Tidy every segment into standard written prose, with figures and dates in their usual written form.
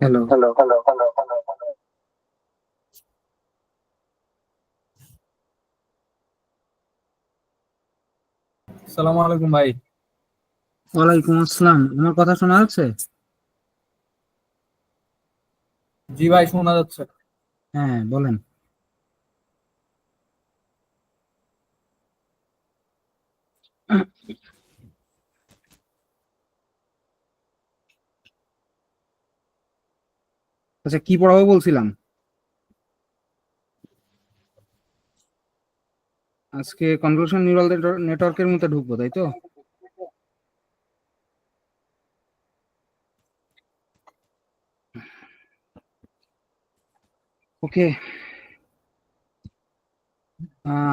Hello. Hello hello hello. আসসালামু আলাইকুম ভাই। ওয়ালাইকুম আসসালাম। আমার কথা শোনা যাচ্ছে? জি ভাই, শোনা যাচ্ছে। হ্যাঁ, বলেন। আচ্ছা, কি পড়াবো বলছিলাম? আজকে কনভলিউশন নিউরাল নেটওয়ার্কের মধ্যে ঢুকবো, তাই তো? ওকে।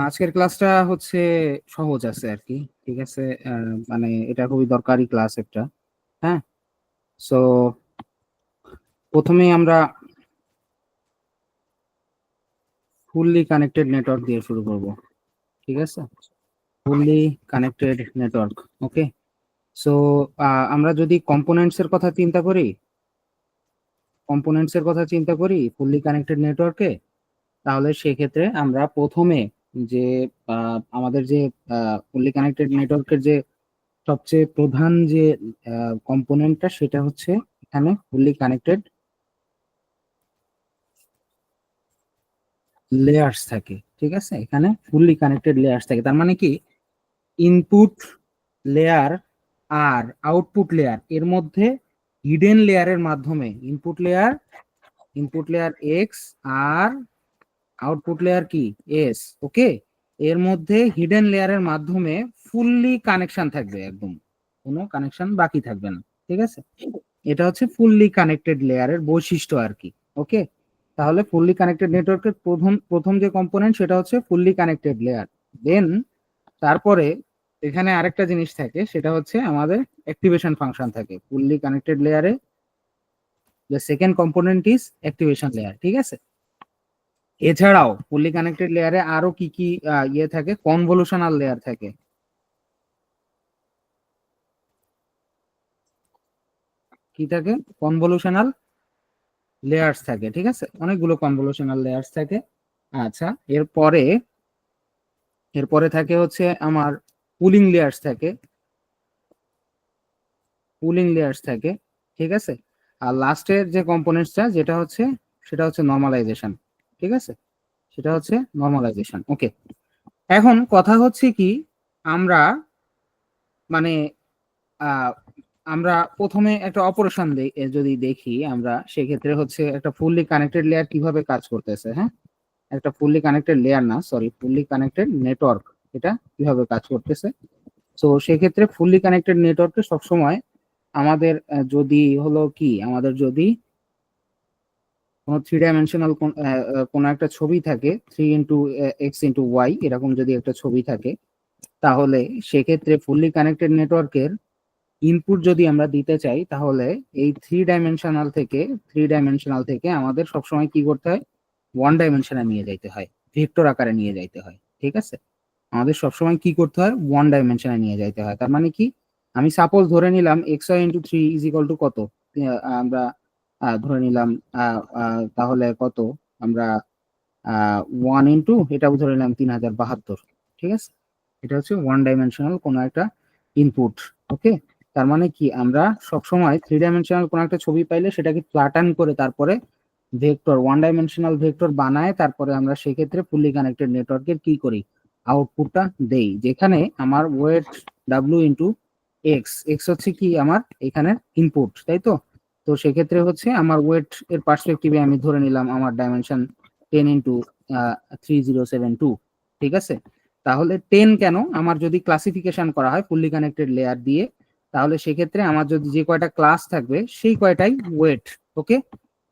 আজকের ক্লাসটা হচ্ছে সহজ আছে আর কি। ঠিক আছে। মানে এটা খুবই দরকারি ক্লাস একটা। হ্যাঁ। সো প্রথমেই আমরা ফুললি কানেক্টেড নেটওয়ার্ক দিয়ে শুরু করব। ঠিক আছে। Fully connected network. Okay. So আমরা যদি কম্পোনেন্টস এর কথা চিন্তা করি, ফুললি কানেক্টেড নেটওয়ার্কে, তাহলে সেক্ষেত্রে আমরা প্রথমে যে আমাদের যে ফুললি কানেক্টেড নেটওয়ার্কের যে সবচেয়ে প্রধান যে কম্পোনেন্টটা, সেটা হচ্ছে এখানে ফুললি কানেক্টেড লেয়ার্স থাকে। ঠিক আছে, এখানে ফুললি কানেক্টেড লেয়ার্স থাকে। তার মানে কি, ইনপুট লেয়ার আর আউটপুট লেয়ার এর মধ্যে হিডেন লেয়ারের মাধ্যমে ইনপুট লেয়ার এক্স আর আউটপুট লেয়ার কি এস। ওকে। এর মধ্যে হিডেন লেয়ারের মাধ্যমে ফুললি কানেকশন থাকবে, একদম কোনো কানেকশন বাকি থাকবে না। ঠিক আছে, এটা হচ্ছে ফুললি কানেক্টেড লেয়ারের বৈশিষ্ট্য আর কি। ওকে। তাহলে ফুললি কানেক্টেড নেটওয়ার্কের প্রথম প্রথম যে কম্পোনেন্ট, সেটা হচ্ছে ফুললি কানেক্টেড লেয়ার। দেন তারপরে এখানে আরেকটা জিনিস থাকে, সেটা হচ্ছে আমাদের অ্যাক্টিভেশন ফাংশন থাকে ফুললি কানেক্টেড লেয়ারে। The second component is activation layer. ঠিক আছে। এছাড়াও ফুললি কানেক্টেড লেয়ারে আরো কি কি ইয়ে থাকে, কনভলিউশনাল লেয়ার থাকে। কি থাকে? কনভলিউশনাল লেয়ার্স থাকে। ঠিক আছে, অনেকগুলো কনভলিউশনাল লেয়ার্স থাকে। আচ্ছা, এরপরে এরপরে থাকে হচ্ছে আমার পুলিং লেয়ার্স থাকে। ঠিক আছে। আর লাস্টের যে কম্পোনেন্টসটা, সেটা হচ্ছে নর্মালাইজেশন। ঠিক আছে, সেটা হচ্ছে নর্মালাইজেশন। ওকে। এখন কথা হচ্ছে কি, আমরা মানে আহ আমরা প্রথমে একটা অপারেশন যদি দেখি আমরা, সেক্ষেত্রে হচ্ছে একটা ফুললি কানেক্টেড লেয়ার কিভাবে কাজ করতেছে। হ্যাঁ, একটা ফুললি কানেক্টেড লেয়ার না, সরি, ফুললি কানেক্টেড নেটওয়ার্ক এটা কিভাবে কাজ করতেছে। তো সেক্ষেত্রে ফুললি কানেক্টেড নেটওয়ার্কে সবসময় আমাদের আমাদের যদি কোনো থ্রি ডাইমেনশনাল কোনো একটা ছবি থাকে, 3x(y) এরকম যদি একটা ছবি থাকে, তাহলে সেক্ষেত্রে ফুললি কানেক্টেড নেটওয়ার্কের ইনপুট যদি আমরা দিতে চাই, তাহলে এই থ্রি ডাইমেনশনাল থেকে আমাদের সবসময় কি করতে হয়, ওয়ান ডাইমেনশনে নিয়ে যাইতে হয়, ভেক্টর আকারে নিয়ে যাইতে হয়। ঠিক আছে, আমাদের সবসময় কি করতে হয়, ওয়ান ডাইমেনশনে নিয়ে যাইতে হয়। তার মানে কি, আমি সাপোজ ধরে নিলাম xy(3) কত, আমরা ধরে নিলাম তাহলে কত, আমরা 1 এটাও ধরে নিলাম 3072। ঠিক আছে, এটা হচ্ছে ওয়ান ডাইমেনশনাল কোনো একটা ইনপুট। ওকে। তার মানে কি, আমরা সবসময় থ্রি ডাইমেনশনাল কোনো একটা ছবি পাইলে সেটাকে ফ্ল্যাটান করে তারপরে ওয়ান ডাইমেনশনাল ভেক্টর বানায়, তারপরে আমরা সেক্ষেত্রে ফুললি কানেক্টেড নেটওয়ার্কের কি করি, আউটপুটটা দেই, যেখানে আমার weight W into X, X হচ্ছে কি আমার এখানে ইনপুট, তাই তো। তো সেক্ষেত্রে হচ্ছে আমার ওয়েট এর পার্সপেক্টিভে আমি ধরে নিলাম আমার ডাইমেনশন 10 ইন্টু 3072, ঠিক আছে। তাহলে 10 কেন, আমার যদি ক্লাসিফিকেশন করা হয় ফুললি কানেক্টেড লেয়ার দিয়ে, তাহলে সেক্ষেত্রে আমার যদি যে কয়টা ক্লাস থাকবে সেই কয়টাই ওয়েট, ওকে,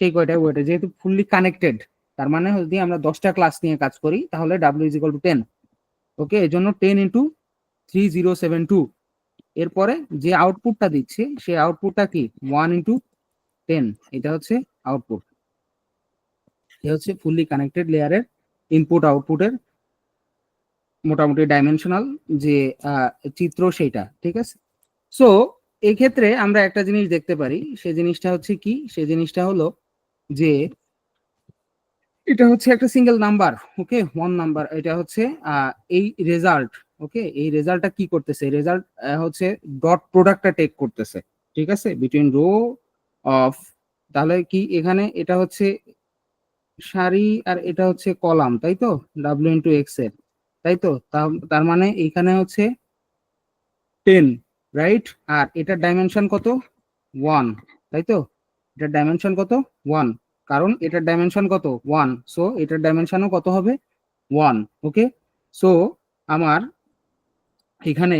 সেই কয়টাই ওয়েট, যেহেতু ফুললি কানেক্টেড, তার মানে যদি আমরা 10টা ক্লাস নিয়ে কাজ করি তাহলে ডাব্লিউ ইজ ইকুয়াল টু 10, ওকে। এই জন্য 10 ইন্টু 3072, এরপরে যে আউটপুটটা দিচ্ছে সেই আউটপুটটা কি 1 ইন্টু 10, এটা হচ্ছে আউটপুট। এটা হচ্ছে ফুললি কানেক্টেড লেয়ারের ইনপুট আউটপুটের মোটামুটি ডাইমেনশনাল যে চিত্র সেইটা, ঠিক আছে। সো এক্ষেত্রে আমরা একটা জিনিস দেখতে পারি, সেই জিনিসটা হচ্ছে কি, সেই জিনিসটা হলো যে এটা হচ্ছে একটা সিঙ্গেল নাম্বার, ওকে, ওয়ান নাম্বার। এটা হচ্ছে এই রেজাল্ট, ওকে, এই রেজাল্টটা কি করতেছে, রেজাল্ট হচ্ছে ডট প্রোডাক্টটা টেক করতেছে, ঠিক আছে, বিটুইন রো অফ, তাহলে কি এখানে এটা হচ্ছে সারি আর এটা হচ্ছে কলাম, তাই তো, ডাব্লিউ ইন্টু এক্স এর, তাই তো। তার মানে এখানে হচ্ছে 10, রাইট, আর এটার ডাইমেনশন কত, 1, তাই তো, এটার ডাইমেনশন কত, 1, কারণ এটার ডাইমেনশন কত, 1, সো এটার ডাইমেনশনও কত হবে, 1, ওকে। সো আমার এখানে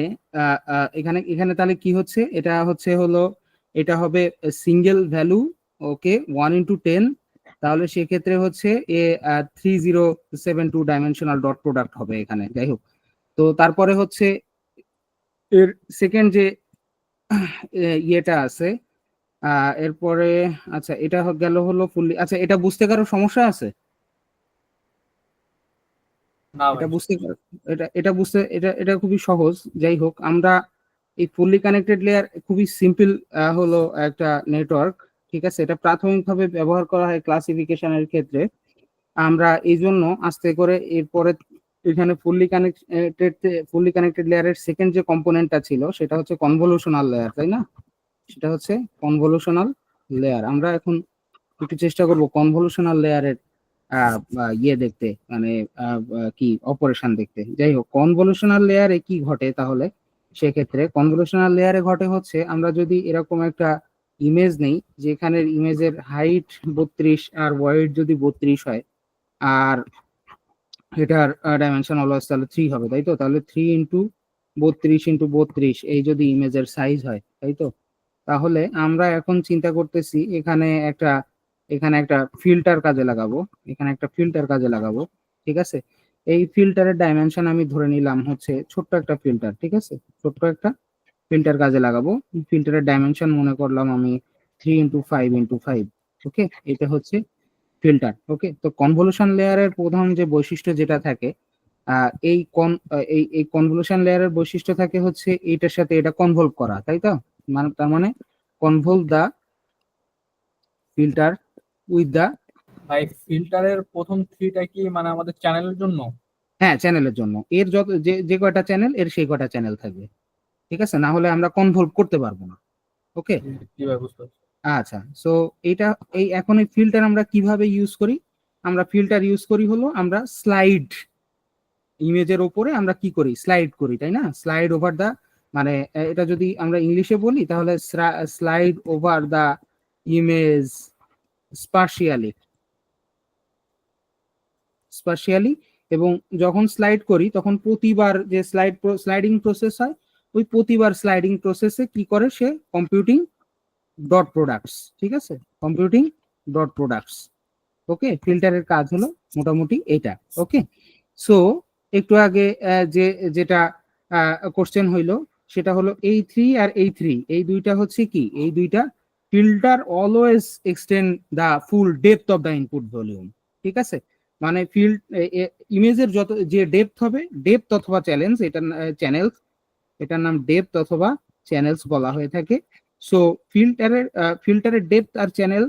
এখানে এখানে তাহলে কি হচ্ছে, এটা হচ্ছে হলো, এটা হবে সিঙ্গেল ভ্যালু, ওকে, 1 ইন্টু 10, তাহলে সেক্ষেত্রে হচ্ছে 3072 ডাইমেনশনাল ডট প্রোডাক্ট হবে এখানে, যাই হোক। তো তারপরে হচ্ছে এর সেকেন্ড যে ইয়েটা আছে, এরপরে, আচ্ছা এটা গেল হলো ফুললি, আচ্ছা এটা বুঝতে কারো সমস্যা আছে, না এটা ভাই। বুঝতে এটা এটা বুঝতে এটা এটা খুবই সহজ, যাই হোক। আমরা এই ফুললি কানেক্টেড লেয়ার খুবই সিম্পল হলো একটা নেটওয়ার্ক, ঠিক আছে, এটা প্রাথমিকভাবে ব্যবহার করা হয় ক্লাসিফিকেশনের ক্ষেত্রে। আমরা এই জন্য আস্তে করে এরপরে এখানে ফুললি কানেক্টেড লেয়ারের সেকেন্ড যে কম্পোনেন্টটা ছিল সেটা হচ্ছে কনভলিউশনাল লেয়ার, তাই না, সেটা হচ্ছে কনভলিউশনাল লেয়ার। আমরা এখন একটু চেষ্টা করব কনভলিউশনাল লেয়ারের ইয়ে দেখতে, মানে কি অপারেশন দেখতে। যাই হোক, কনভলিউশনাল লেয়ারে কি ঘটে তাহলে, সেক্ষেত্রে কনভলিউশনাল লেয়ারে ঘটে হচ্ছে, আমরা যদি এরকম একটা ইমেজ নেই যেখানে ইমেজের হাইট 32 আর ওয়েট যদি 32 হয়, আর এটার ডাইমেনশন অলওয়েজ তাহলে 3 হবে, তাই তো। তাহলে 3 ইন্টু 32 ইন্টু 32 এই যদি ইমেজের সাইজ হয়, তাই তো। তাহলে আমরা এখন চিন্তা করতেছি এখানে একটা ফিল্টার কাজে লাগাবো, এখানে একটা ফিল্টার কাজে লাগাবো, ঠিক আছে। এই ফিল্টারের ডাইমেনশন আমি ধরে নিলাম হচ্ছে ছোট্ট একটা ফিল্টার, ঠিক আছে, ছোট্ট একটা ফিল্টার কাজে লাগাবো। ফিল্টারের ডাইমেনশন মনে করলাম আমি 3 ইন্টু 5 ইন্টু 5, ওকে, এটা হচ্ছে ফিল্টার, ওকে। তো কনভলিউশন লেয়ারের প্রধান যে বৈশিষ্ট্য যেটা থাকে, এই কনভলিউশন লেয়ারের বৈশিষ্ট্য থাকে হচ্ছে এইটার সাথে এটা কনভলভ করা, তাই তো। মানে তার মানে convolve the filter with the, ভাই ফিল্টারের প্রথম থ্রিটা কি মানে আমাদের চ্যানেলের জন্য? হ্যাঁ, চ্যানেলের জন্য, এর যত যে যে কয়টা চ্যানেল এর সেই কয়টা চ্যানেল থাকবে, ঠিক আছে, না হলে আমরা কনভলভ করতে পারবো না, ওকে। কি ভাই, বুঝতে পারছি। আচ্ছা, সো এটা এখন এই ফিল্টার আমরা কিভাবে ইউজ করি, আমরা ফিল্টার ইউজ করি হলো আমরা স্লাইড, ইমেজের ওপরে আমরা কি করি, স্লাইড করি, তাই না, স্লাইড ওভার দা, মানে এটা যদি আমরা ইংলিশে বলি তাহলে স্লাইড ওভার দা ইমেজ স্পার্শিয়ালি, স্পার্শিয়ালি। এবং যখন স্লাইড করি তখন প্রতিবার যে স্লাইডিং প্রসেস হয়, ওই প্রতিবার স্লাইডিং প্রসেসে কি করে সে কম্পিউটিং ডট প্রোডাক্টস, ঠিক আছে, কম্পিউটিং ডট প্রোডাক্টস, ওকে। ফিল্টারের কাজ হলো মোটামুটি এটা, ওকে। সো একটু আগে যেটা কোশ্চেন হইলো সেটা হলো এই 3 আর এই 3 এই দুইটা হচ্ছে কি, এই দুইটা filter always extend the full depth of the input volume, ঠিক আছে। মানে ইমেজের যত যে ডেপথ হবে, ডেপথ অথবা চ্যালেঞ্জ, এটা চ্যানেলস, এটার নাম ডেপথ অথবা চ্যানেলস বলা হয়ে থাকে। সো ফিল্টারের ডেপথ আর চ্যানেল,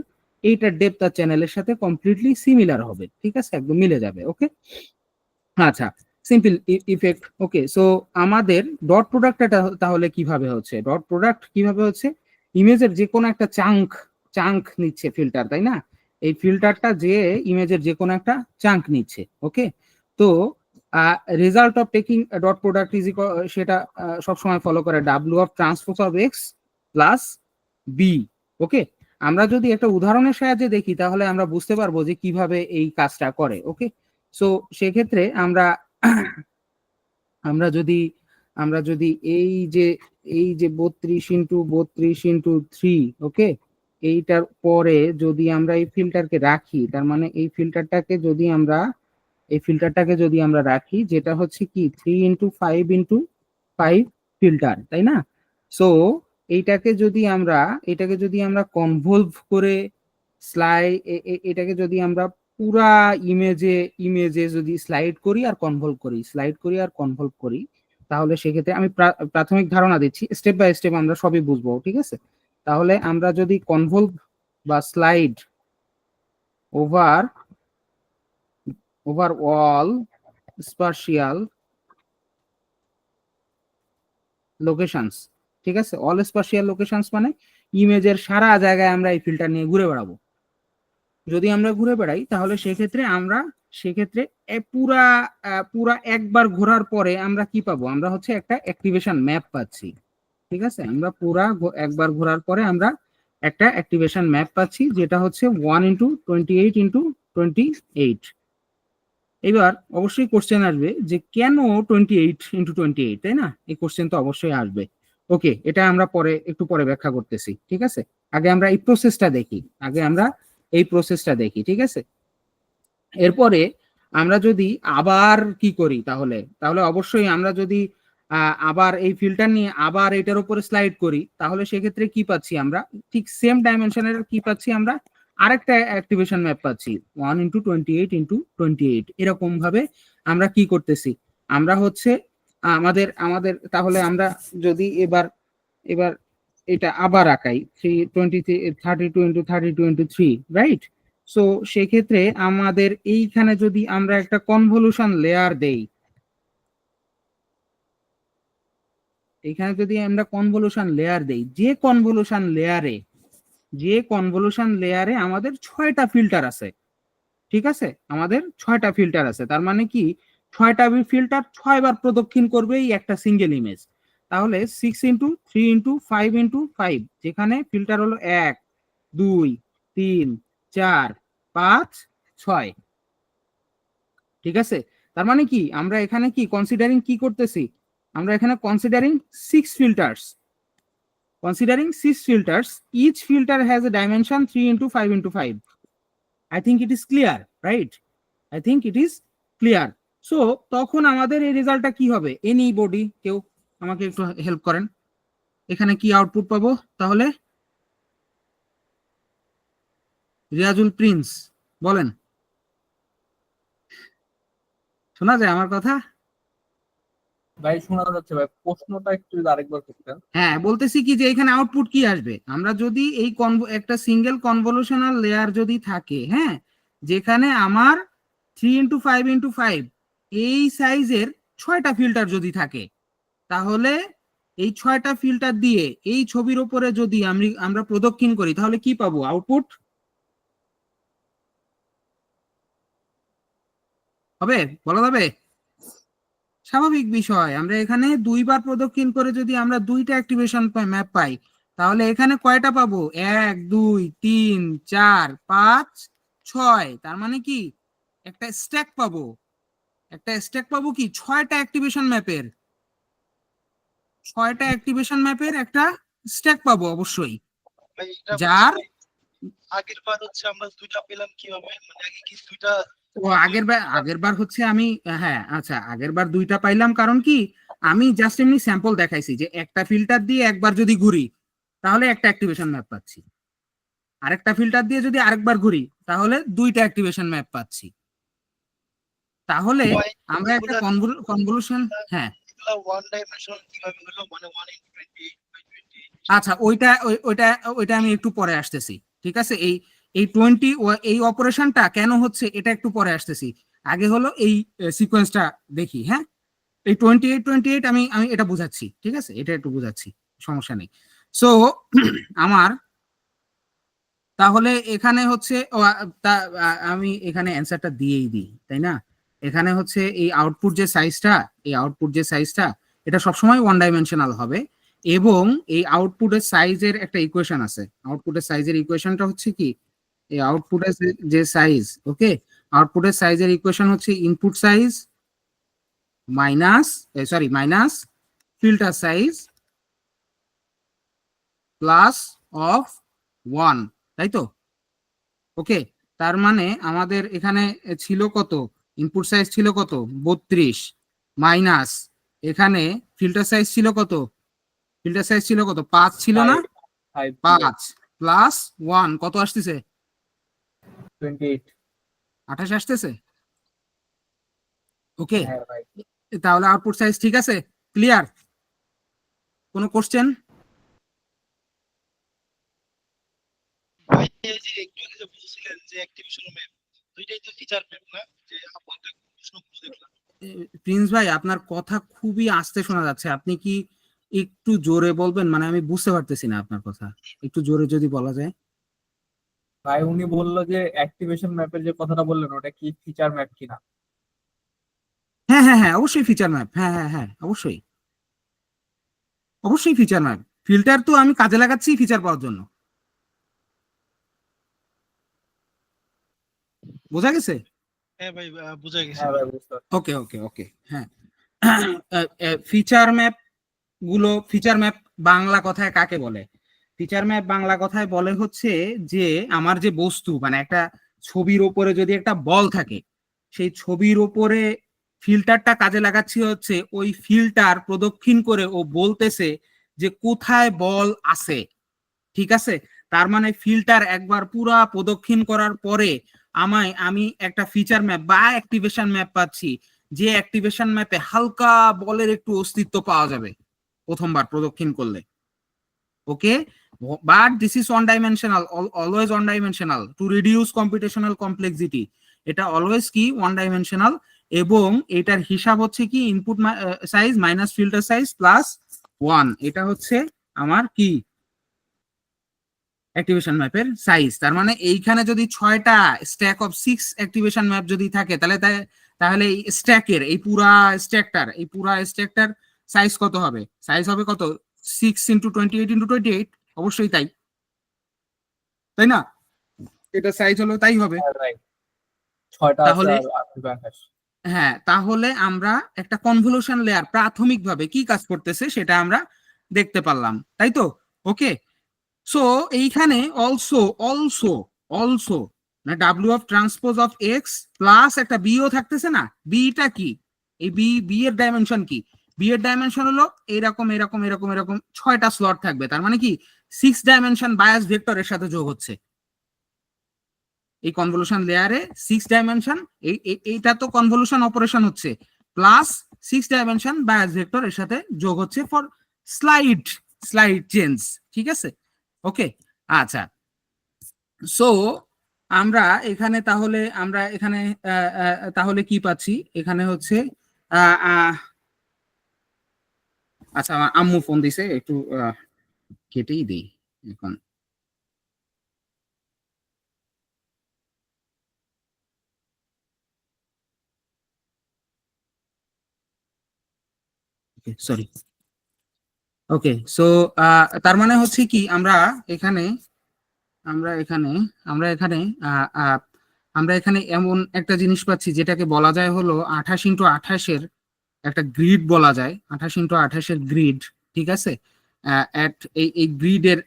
এইটার ডেপথ আর চ্যানেলের সাথে কমপ্লিটলি সিমিলার হবে, ঠিক আছে, একদম মিলে যাবে, ওকে। আচ্ছা, সিম্পল ইফেক্ট, ওকে। সো আমাদের ডট প্রোডাক্টটা তাহলে কিভাবে হচ্ছে, ডট প্রোডাক্ট কিভাবে হচ্ছে, ইমেজের যে কোনো একটা চাঙ্ক নিচ্ছে ফিল্টার, তাই না, এই ফিল্টারটা যে ইমেজের যে কোনো একটা চাঙ্ক নিচ্ছে, ওকে। তো result of taking dot product is সেটা সবসময় ফলো করে W of transpose of X plus B. Okay, আমরা যদি একটা উদাহরণের সাহায্যে দেখি তাহলে আমরা বুঝতে পারবো যে কিভাবে এই কাজটা করে। ওকে, সো সেক্ষেত্রে আমরা আমরা যদি আমরা যদি এই যে 32 × 32 × 3, ওকে, এইটার পরে যদি আমরা এই ফিল্টারকে রাখি, তার মানে এই ফিল্টারটাকে যদি আমরা রাখি, যেটা হচ্ছে কি 3 × 5 × 5 ফিল্টার, তাই না? সো এটাকে যদি আমরা কনভলভ করে এটাকে যদি আমরা পুরা ইমেজে যদি স্লাইড করি আর কনভলভ করি, তাহলে সেক্ষেত্রে আমি প্রাথমিক ধারণা দিচ্ছি, স্টেপ বাই স্টেপ আমরা সবই বুঝবো, ঠিক আছে? তাহলে আমরা যদি কনভলভ বা slide over all spatial locations, ঠিক আছে? অল স্পাশিয়াল লোকেশনস মানে ইমেজের সারা জায়গায় আমরা এই ফিল্টার নিয়ে ঘুরে বেড়াবো। যদি আমরা ঘুরে বেড়াই তাহলে সেক্ষেত্রে পুরা একবার ঘোরার পরে আমরা কি পাবো? আমরা হচ্ছে একটা অ্যাক্টিভেশন ম্যাপ পাচ্ছি, ঠিক আছে? আমরা একবার ঘোরার পরে আমরা একটা অ্যাক্টিভেশন ম্যাপ পাচ্ছি, যেটা হচ্ছে 1 × 28 × 28। এবার অবশ্যই কোশ্চেন আসবে যে কেন 28 × 28, তাই না? এই কোশ্চেন তো অবশ্যই আসবে। ওকে, এটা আমরা একটু পরে ব্যাখ্যা করতেছি, ঠিক আছে? আগে আমরা এই প্রসেসটা দেখি, ঠিক আছে? এরপরে আমরা যদি আবার কি করি, তাহলে অবশ্যই আমরা যদি আবার এই ফিল্টার নিয়ে আবার এটার উপরে স্লাইড করি, তাহলে সেক্ষেত্রে কি পাচ্ছি? আমরা ঠিক সেম ডাইমেনশনের কি পাচ্ছি? আমরা আরেকটা অ্যাক্টিভেশন ম্যাপ পাচ্ছি 1 × 28 × 28। এরকম ভাবে আমরা কি করতেছি? আমরা হচ্ছে আমাদের তাহলে আমরা যদি এবার এটা আবার আঁকাই 32 × 32 × 3, রাইট? সো সেক্ষেত্রে আমাদের এইখানে যদি আমরা একটা কনভলিউশন লেয়ার দেই, যে কনভলিউশন লেয়ারে আমাদের 6টা ফিল্টার আছে, ঠিক আছে? আমাদের 6টা ফিল্টার আছে, তার মানে কি 6টা ফিল্টার 6 বার প্রদক্ষিণ করবে এই একটা সিঙ্গেল ইমেজ। তাহলে 6 × 3 × 5 × 5, যেখানে ফিল্টার হলো 1 2 3 4 5 6, ঠিক আছে? তার মানে কি আমরা এখানে কি কনসিডারিং কি করতেছি? আমরা এখানে considering 6 filters, each filter has a dimension 3 × 5 × 5. I think it is clear, right? So তখন আমাদের এই রেজাল্টটা কি হবে? এনিবডি, কেউ আমাকে একটু হেল্প করেন, এখানে কি আউটপুট পাবো তাহলে? রিয়াজুল প্রিন্স বলেন, শোনা যায় আমার কথা? ভাই শোনা যাচ্ছে ভাই, প্রশ্নটা একটু যদি আরেকবার করতেন। হ্যাঁ, বলতেছি কি যে এখানে আউটপুট কি আসবে? আমরা যদি এই একটা সিঙ্গেল কনভলিউশনাল লেয়ার যদি থাকে, হ্যাঁ, যেখানে আমার 3 × 5 × 5 এই সাইজের 6টা ফিল্টার যদি থাকে, তাহলে এই 6টা ফিল্টার দিয়ে এই ছবির উপরে যদি আমরা প্রদক্ষিণ করি, তাহলে কি পাবো আউটপুট? হবে, বলা যাবে? স্বাভাবিক বিষয়, আমরা এখানে 2বার প্রদক্ষিণ করে যদি আমরা 2টা অ্যাক্টিভেশন ম্যাপ পাই, তাহলে এখানে কয়টা পাবো? 1 2 3 4 5 6, তার মানে কি একটা স্ট্যাক পাবো, কি 6টা অ্যাক্টিভেশন ম্যাপের একটা স্ট্যাক পাবো অবশ্যই, যার আগের বার হচ্ছে আমরা 2টা পেলাম কিভাবে? মানে আগে কি 2টা? ও আগের বার হচ্ছে আমি, হ্যাঁ আচ্ছা, আগের বার 2টা পাইলাম কারণ কি আমি জাস্ট এমনি স্যাম্পল দেখাইছি যে একটা ফিল্টার দিয়ে একবার যদি ঘুরি তাহলে একটা অ্যাক্টিভেশন ম্যাপ পাচ্ছি, আরেকটা ফিল্টার দিয়ে যদি আরেকবার ঘুরি তাহলে 2টা অ্যাক্টিভেশন ম্যাপ পাচ্ছি। তাহলে আমরা একটা কনভলিউশন, হ্যাঁ ওয়ান ডাইমেনশনাল কিভাবে হলো? মানে 1 × 28 × 28। আচ্ছা, ওইটা আমি একটু পরে আসতেছি, ঠিক আছে? এই 20 এই অপারেশনটা কেন হচ্ছে এটা একটু পরে আসতেছি, আগে হলো এই সিকোয়েন্সটা দেখি। হ্যাঁ, এই 28 আমি এটা বুঝাচ্ছি, ঠিক আছে? এটা একটু বুঝাচ্ছি, সমস্যা নেই। সো আমার তাহলে এখানে হচ্ছে আমি এখানে অ্যান্সারটা দিয়েই দিই, তাই না? এখানে হচ্ছে এই আউটপুট যে সাইজটা, এই আউটপুট যে সাইজটা এটা সবসময় ওয়ান ডাইমেনশনাল হবে, এবং এই আউটপুটের সাইজের একটা ইকুয়েশন আছে। আউটপুটের সাইজের ইকুয়েশনটা হচ্ছে কি, এই আউটপুটের যে সাইজ, ওকে, আউটপুটের সাইজের ইকুয়েশন হচ্ছে input size minus, sorry, minus filter size plus of 1, তাই তো? ওকে, তার মানে আমাদের এখানে ছিল কত, ইনপুট সাইজ ছিল কত 32, মাইনাস এখানে ফিল্টার সাইজ ছিল কত, ফিল্টার সাইজ ছিল কত 5 ছিল না, 5 প্লাস 1 কত আসতেছে 28। 28 আসতেছে। ওকে, হ্যাঁ ভাই। তাহলে আউটপুট সাইজ ঠিক আছে, ক্লিয়ার? কোনো কোশ্চেন? ভাই এই যে একটু আগে যে বলছিলেন যে অ্যাক্টিভেশন ম্যাপ, দুইটাই তো ফিচার ম্যাপ না, যে আপনাদের প্রশ্নগুলো দেখলাম। প্রিন্স ভাই আপনার কথা খুবই আস্তে শোনা যাচ্ছে, আপনি কি একটু জোরে বলবেন? মানে আমি বুঝতে পারতেছি না আপনার কথা, একটু জোরে যদি বলা যায়। ভাই উনি বললো যে অ্যাক্টিভেশন ম্যাপের যে কথাটা বললেন ওটা কি ফিচার ম্যাপ কিনা। হ্যাঁ হ্যাঁ হ্যাঁ, অবশ্যই ফিচার ম্যাপ, হ্যাঁ হ্যাঁ হ্যাঁ, অবশ্যই অবশ্যই ফিচার ম্যাপ। ফিল্টার তো আমি কাজে লাগাচ্ছি ফিচার পাওয়ার জন্য, বোঝা গেছে? হ্যাঁ ভাই, বুঝা গেছে হ্যাঁ ভাই। ভাই বুঝতে পারছি। ওকে ওকে ওকে, হ্যাঁ। ফিচার ম্যাপ গুলো, ফিচার ম্যাপ বাংলা কথায় কাকে বলে? ফিচার ম্যাপ বাংলা কথায় বলে হচ্ছে যে আমার যে বস্তু, মানে একটা ছবির ওপরে যদি একটা বল থাকে, সেই ছবির ওপরে ফিল্টারটা কাজে লাগাচ্ছি হচ্ছে ওই ফিল্টার প্রদক্ষিণ করে ও বলতেছে যে কোথায় বল আছে, ঠিক আছে? তার মানে ফিল্টার একবার পুরা প্রদক্ষিণ করার পরে আমি একটা ফিচার ম্যাপ বা অ্যাক্টিভেশন ম্যাপ পাচ্ছি, যে অ্যাক্টিভেশন ম্যাপে হালকা বলের একটু অস্তিত্ব পাওয়া যাবে প্রথমবার প্রদক্ষিণ করলে। Okay, but this is one dimensional, always one dimensional to reduce computational complexity. এটা অলওয়েজ কি ওয়ান ডাইমেনশনাল, এবং এটার হিসাব হচ্ছে কি input size minus filter size plus 1, এটা হচ্ছে আমার কি অ্যাক্টিভেশন ম্যাপের সাইজ। তার মানে এইখানে যদি 6টা স্ট্যাক অফ 6 অ্যাক্টিভেশন ম্যাপ যদি থাকে, তাহলে এই স্ট্যাকের এই পুরা স্ট্যাকটার সাইজ কত হবে? সাইজ হবে কত? 6 ইন্টু 28 ইন্টু 28, অবশ্যই তাই, তাই না? এটা সাইজ হলো তাই হবে। হ্যাঁ ভাই 6টা আছে তাহলে আর 28। হ্যাঁ, তাহলে আমরা একটা কনভলিউশন লেয়ার প্রাথমিকভাবে কি কাজ করতেছে সেটা আমরা দেখতে পারলাম, তাই তো? ওকে, সো এইখানে অলসো অলসো অলসো মানে W of transpose of X plus একটা বিও থাকতেছে না, বিটা কি, এই বি এর ডাইমেনশন কি? বি এর ডাইমেনশন হলো এরকম এরকম এরকম এরকম 6টা স্লট থাকবে, তার মানে কি 6 ডাইমেনশন বায়াস ভেক্টরের সাথে যোগ হচ্ছে এই কনভলিউশন লেয়ারে 6 ডাইমেনশন, এইটা তো কনভলিউশন অপারেশন হচ্ছে, প্লাস 6 ডাইমেনশন বায়াস ভেক্টর এর সাথে যোগ হচ্ছে ফর স্লাইড স্লাইড চেঞ্জ, ঠিক আছে? ওকে, আচ্ছা, সো আমরা এখানে তাহলে কি পাচ্ছি এখানে হচ্ছে আহ, আহ, আচ্ছা, আমার আম্মু ফোন দিছে, একটু কেটেই দিই এখন। সরি, ওকে, সো তার মানে হচ্ছে কি এখানে আমরা এখানে আমরা এখানে আহ, আহ, আমরা এখানে এমন একটা জিনিস পাচ্ছি যেটাকে বলা যায় হলো 28x28-এর একটা গ্রিড বলা যায়, 28x28-এর গ্রিড, ঠিক আছে? এই গ্রিডের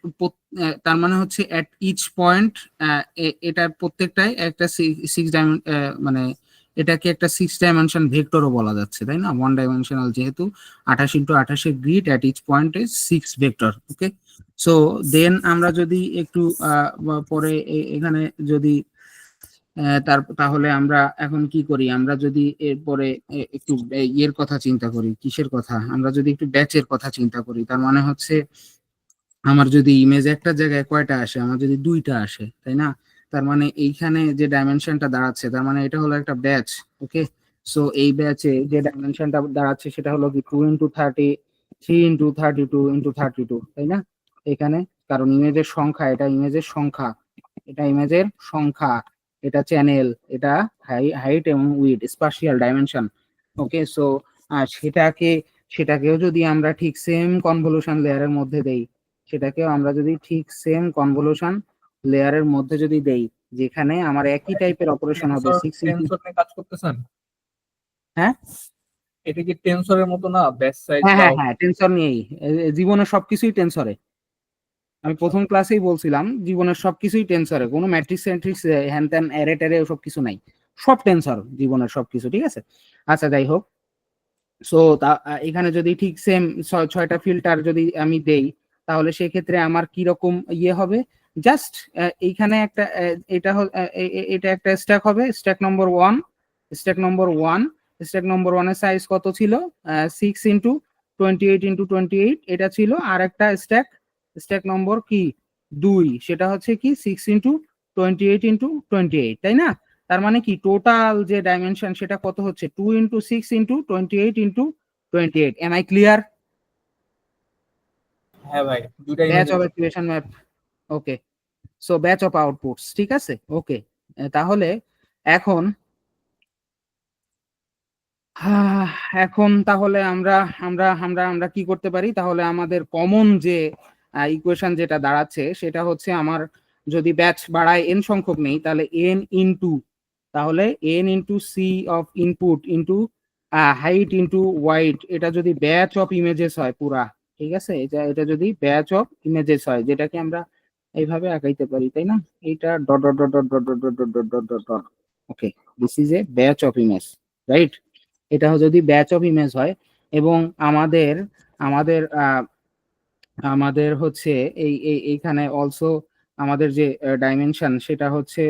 তার মানে হচ্ছে এট ইচ পয়েন্ট এটার প্রত্যেকটাই একটা মানে এটাকে একটা 6 ডাইমেনশন ভেক্টরও বলা যাচ্ছে, তাই না? ওয়ান ডাইমেনশনাল যেহেতু 28x28-এর grid at each point is 6 vector. Okay, so then আমরা যদি একটু পরে এখানে যদি তাহলে আমরা এখন কি করি, আমরা যদি এরপরে একটু ইয়ের কথা চিন্তা করি, কিসের কথা, আমরা যদি একটু ব্যাচের কথা চিন্তা করি, তার মানে হচ্ছে আমার যদি ইমেজ একটা জায়গায় কয়টা আসে, আমার যদি 2টা আসে, তাই না? তার মানে এইখানে যে ডাইমেনশনটা দাঁড়াচ্ছে, তার মানে এটা হলো একটা ব্যাচ। ওকে, সো এই ব্যাচে যে ডাইমেনশনটা দাঁড়াচ্ছে সেটা হলো কি 2x30, 3x32x32, তাই না? এখানে কারণ ইমেজের সংখ্যা, এটা ইমেজের সংখ্যা, এটা ইমেজের সংখ্যা, এটা চ্যানেল, এটা হাইট এবং উইড, স্পাশিয়াল ডাইমেনশন। ওকে, সো সেটাকেও যদি আমরা ঠিক সেম কনভলিউশন লেয়ারের মধ্যে দেই, সেটাকেও আমরা যদি ঠিক সেম কনভলিউশন লেয়ারের মধ্যে যদি দেই, যেখানে আমার একই টাইপের অপারেশন হবে টেনসর নিয়ে কাজ করতেছেন? হ্যাঁ এটা কি টেনসরের মতো না, ব্যাচ সাইজ হ্যাঁ বা? হ্যাঁ হ্যাঁ, টেনসর নিয়েই। জীবনের সবকিছুই টেনসরে। আমি প্রথম ক্লাসেই বলছিলাম জীবনের সবকিছুই টেনসরে, কোনো ম্যাট্রিক্স সেন্ট্রিক্স হ্যান ত্যান অ্যারে ট্যারে ওসব কিছু নাই, সব টেনসর জীবনের সবকিছু, ঠিক আছে। আচ্ছা যাই হোক, সো এখানে যদি ঠিক সেম 6টা ফিল্টার যদি আমি দেই, তাহলে সেক্ষেত্রে আমার কি রকম ইয়ে হবে, জাস্ট এইখানে একটা এটা একটা স্ট্যাক হবে, স্ট্যাক নম্বর 1, স্ট্যাক নম্বর 1, স্ট্যাক নম্বর 1 এর সাইজ কত ছিল, 6 × 28 × 28 এটা ছিল। আর একটা স্ট্যাক, স্ট্যাক নম্বর কি 2, সেটা হচ্ছে কি 6 × 28 × 28, তাই না? তার মানে কি টোটাল যে ডাইমেনশন সেটা কত হচ্ছে, 2 × 6 × 28 × 28। Am I clear? হ্যাঁ ভাই, দুইটা batch image. Of activation map. Okay, so batch of outputs, ঠিক আছে। ওকে, তাহলে এখন এখন তাহলে আমরা আমরা আমরা আমরা কি করতে পারি, তাহলে আমাদের কমন যে ইকুয়েশন যেটা দাঁড়াচ্ছে সেটা হচ্ছে, আমার যদি ব্যাচ বাড়ায় n সংখ্যক নেই, তাহলে n ইনটু, তাহলে n into C of input into height into wide, এটা যদি ব্যাচ অফ ইমেজেস হয় পুরা, ঠিক আছে, এটা যদি ব্যাচ অফ ইমেজেস হয়, যেটাকে আমরা এইভাবে আঁকাইতে পারি, তাই না? এটা dot dot dot dot dot dot dot dot dot dot dot. Okay, this is a batch of image, right? এটা যদি ব্যাচ অফ ইমেজ হয়, এবং আমাদের আমাদের আমাদের হচ্ছে এইখানে অলসো আমাদের যে ডাইমেনশন সেটা হচ্ছে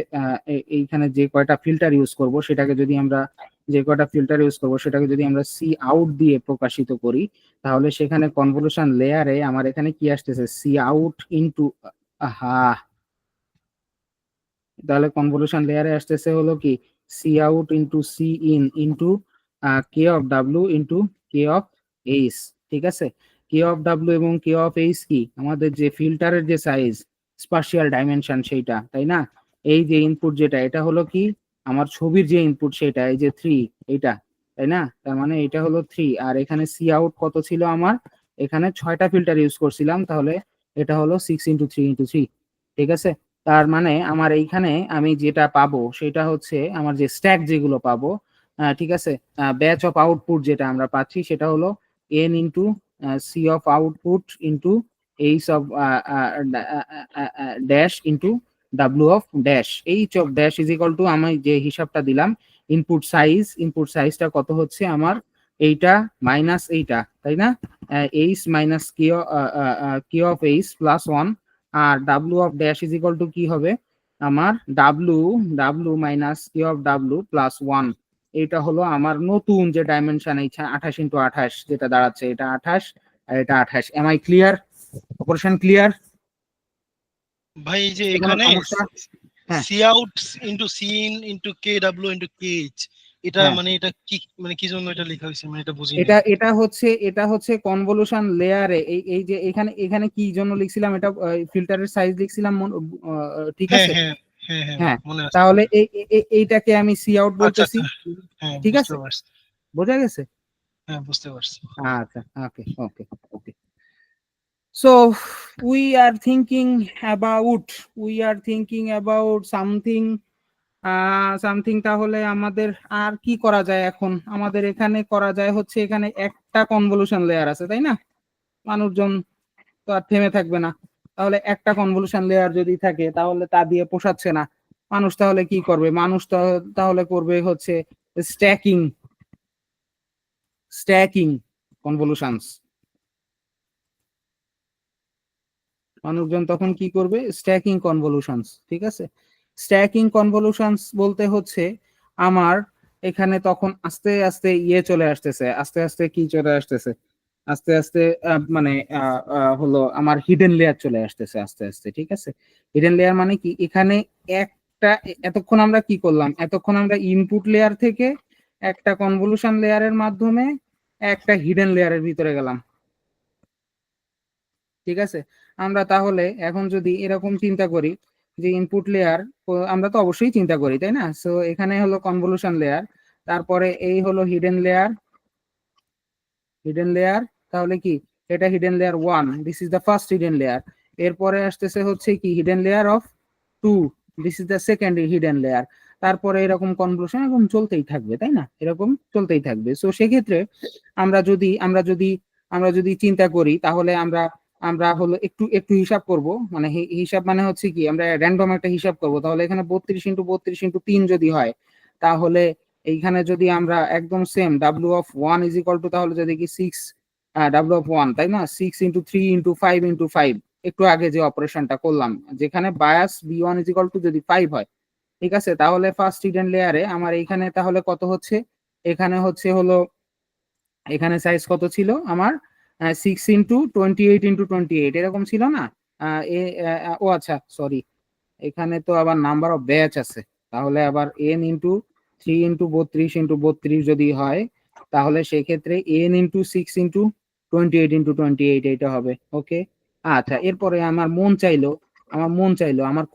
এইখানে যে কয়টা ফিল্টার ইউজ করব সেটাকে যদি আমরা সি আউট দিয়ে প্রকাশিত করি, তাহলে সেখানে কনভলিউশন লেয়ারে আমার এখানে কি আসতেছে, সি আউট ইনটু, তাহলে কনভলিউশন লেয়ারে আসতেছে হলো কি C out into C in into K of W into K of H, ঠিক আছে। কে অফ ডাব্লিউ এবং কে অফ এইচ কি আমাদের যে ফিল্টারের যে সাইজ, স্পাশিয়াল ডাইমেনশন সেইটা, তাই না? এই যে ইনপুট যেটা, এটা হলো কি আমার ছবির যে ইনপুট সেটা, এই যে 3 এইটা, তাই না? তার মানে এটা হলো 3, আর এখানে সি আউট কত ছিল আমার, এখানে 6টা ফিল্টার ইউজ করছিলাম, তাহলে এটা হলো 6 × 3 × 3, ঠিক আছে। তার মানে আমার এইখানে আমি যেটা পাবো সেটা হচ্ছে আমার যে স্ট্যাক যেগুলো পাবো, ঠিক আছে, ব্যাচ অফ আউটপুট যেটা আমরা পাচ্ছি সেটা হলো n into C of output into H of dash into W of dash, H of dash is equal to, আমি যে হিসাবটা দিলাম ইনপুট সাইজটা কত হচ্ছে আমার, এইটা মাইনাস এইটা, তাই না? H minus K of H plus 1, আর W of dash is equal to কি হবে আমার, W minus K of W plus 1। এটা হলো আমার নতুন যে ডাইমেনশন, এই 28 × 28 যেটা দাঁড়াচ্ছে, এটা 28 আর এটা 28। Am I clear? Operation clear? ভাই এই যে কোনো এখানে সমস্যা? হ্যাঁ C out into C in into K W into K H, এটা হ্যাঁ, মানে এটা কি, মানে কি জন্য এটা লেখা হয়েছে, মানে এটা বুঝি নাই। এটা হচ্ছে কনভলিউশন লেয়ারে, এই যে এখানে এখানে কি জন্য লিখছিলাম, এটা ফিল্টারের সাইজ লিখছিলাম, ঠিক হ্যাঁ আছে। হ্যাঁ হ্যাঁ হ্যাঁ, হ্যাঁ, মনে আছে। তাহলে এইটাকে আমি সি আউট আচ্ছা বলতেছি, আচ্ছা, হ্যাঁ ঠিক বুঝতে আছে, পারছি, বোঝা গেছে? হ্যাঁ বুঝতে পারছি। আচ্ছা, ওকে ওকে ওকে। So we are thinking about something তাহলে আমাদের আর কি করা যায় এখন, আমাদের এখানে করা যায় হচ্ছে, এখানে একটা কনভলিউশন লেয়ার আছে, তাই না? মানুষজন তো আর থেমে থাকবে না, তাহলে একটা কনভলিউশন লেয়ার যদি থাকে তাহলে তা দিয়ে পোষাচ্ছে না। মানুষ তাহলে কি করবে, মানুষ তাহলে করবে হচ্ছে স্ট্যাকিং, কনভলিউশনস। মানুষজন তখন কি করবে, স্ট্যাকিং কনভলিউশনস, ঠিক আছে। স্ট্যাকিং কনভলিউশনস বলতে হচ্ছে আমার এখানে তখন আস্তে আস্তে ইয়ে চলে আসতেছে, আস্তে আস্তে কি চলে আসতেছে, আস্তে আস্তে মানে হলো আমার হিডেন লেয়ার চলে আসতেছে আস্তে আস্তে, ঠিক আছে। হিডেন লেয়ার মানে কি, এখানে একটা, এতক্ষণ আমরা কি করলাম, এতক্ষণ আমরা ইনপুট লেয়ার থেকে একটা কনভলিউশন লেয়ারের মাধ্যমে একটা হিডেন লেয়ারের ভিতরে গেলাম, ঠিক আছে। আমরা তাহলে এখন যদি এরকম চিন্তা করি, যে ইনপুট লেয়ার, আমরা তো অবশ্যই চিন্তা করি তাই না? সো এখানে হলো কনভলিউশন লেয়ার, তারপরে এই হলো হিডেন লেয়ার, হিডেন লেয়ার, তাহলে কি এটা hidden layer 1, this is the first hidden layer. এরপরে আসতেছে হচ্ছে কি hidden layer of 2, this is the second hidden layer. তারপরে এরকম কনক্লুশন এরকম চলতেই থাকবে তাই না, এরকম চলতেই থাকবে। সো সেক্ষেত্রে আমরা যদি চিন্তা করি তাহলে আমরা আমরা হলো একটু একটু হিসাব করব, মানে হিসাব মানে হচ্ছে কি আমরা র্যান্ডম একটা হিসাব করব। তাহলে এখানে 32 × 32 × 3 যদি হয়, তাহলে এইখানে যদি আমরা একদম same W(1) is equal two, তাহলে যদি কি 6 W(1), তাই না, 6 × 3 × 5 × 5, একটু আগে যে অপারেশনটা করলাম, যেখানে bias B1 is equal two যদি 5 হয়, ঠিক আছে, তাহলে ফার্স্ট হিডেন লেয়ারে আমার এইখানে তাহলে কত হচ্ছে, এখানে হচ্ছে হলো, এখানে সাইজ কত ছিল আমার, 6 × 28 × 28 এরকম ছিল না? ও আচ্ছা সরি, এখানে তো আবার নাম্বার অফ ব্যাচ আছে, তাহলে আবার n × 3 × 32 × 32 যদি হয়, তাহলে সেক্ষেত্রে n × 6 × 28 × 28 এটা হবে। ওকে, আচ্ছা, এরপরে আমার মন চাইলো আমার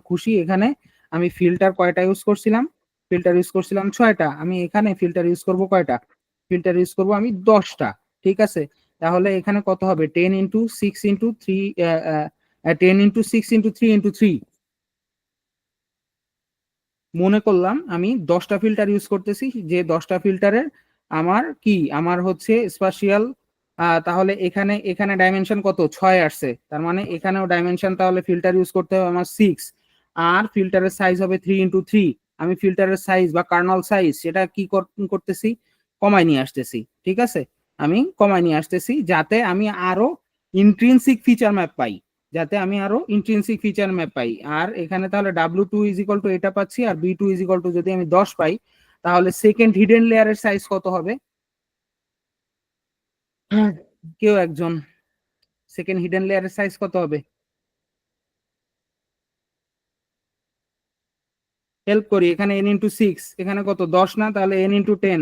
খুশি এখানে আমি ফিল্টার কয়টা ইউজ করছিলাম, ফিল্টার ইউজ করছিলাম 6টা, আমি এখানে ফিল্টার ইউজ করব কয়টা, ফিল্টার ইউজ করব আমি 10টা। ঠিক আছে, তাহলে এখানে কত হবে, 10 × 6 × 3 মনে করলাম আমি 10টা ফিল্টার ইউজ করতেছি, যে 10টা ফিল্টারের আমার হচ্ছে স্পাশিয়াল, তাহলে এখানে এখানে ডাইমেনশন কত, 6 আসছে, তার মানে এখানেও ডাইমেনশন, তাহলে ফিল্টার ইউজ করতে হবে আমার 6, আর ফিল্টারের সাইজ হবে 3 × 3। আমি ফিল্টারের সাইজ বা কার্নাল সাইজ সেটা কি করতেছি, কমাই নিয়ে আসতেছি। ঠিক আছে, আমি কমাই নিয়ে আসতেছি যাতে আমি আরো ইন্ট্রিনসিক ফিচার ম্যাপ পাই, আর এখানে তাহলে W2 ইজ ইকুয়াল টু এটা পাচ্ছি, আর B2 ইজ ইকুয়াল টু যদি আমি 10 পাই, তাহলে সেকেন্ড হিডেন লেয়ারের সাইজ কত হবে? কেউ একজন, সেকেন্ড হিডেন লেয়ারের সাইজ কত হবে? হেল্প করি, এখানে n × 6, এখানে কত 10 না, তাহলে n × 10,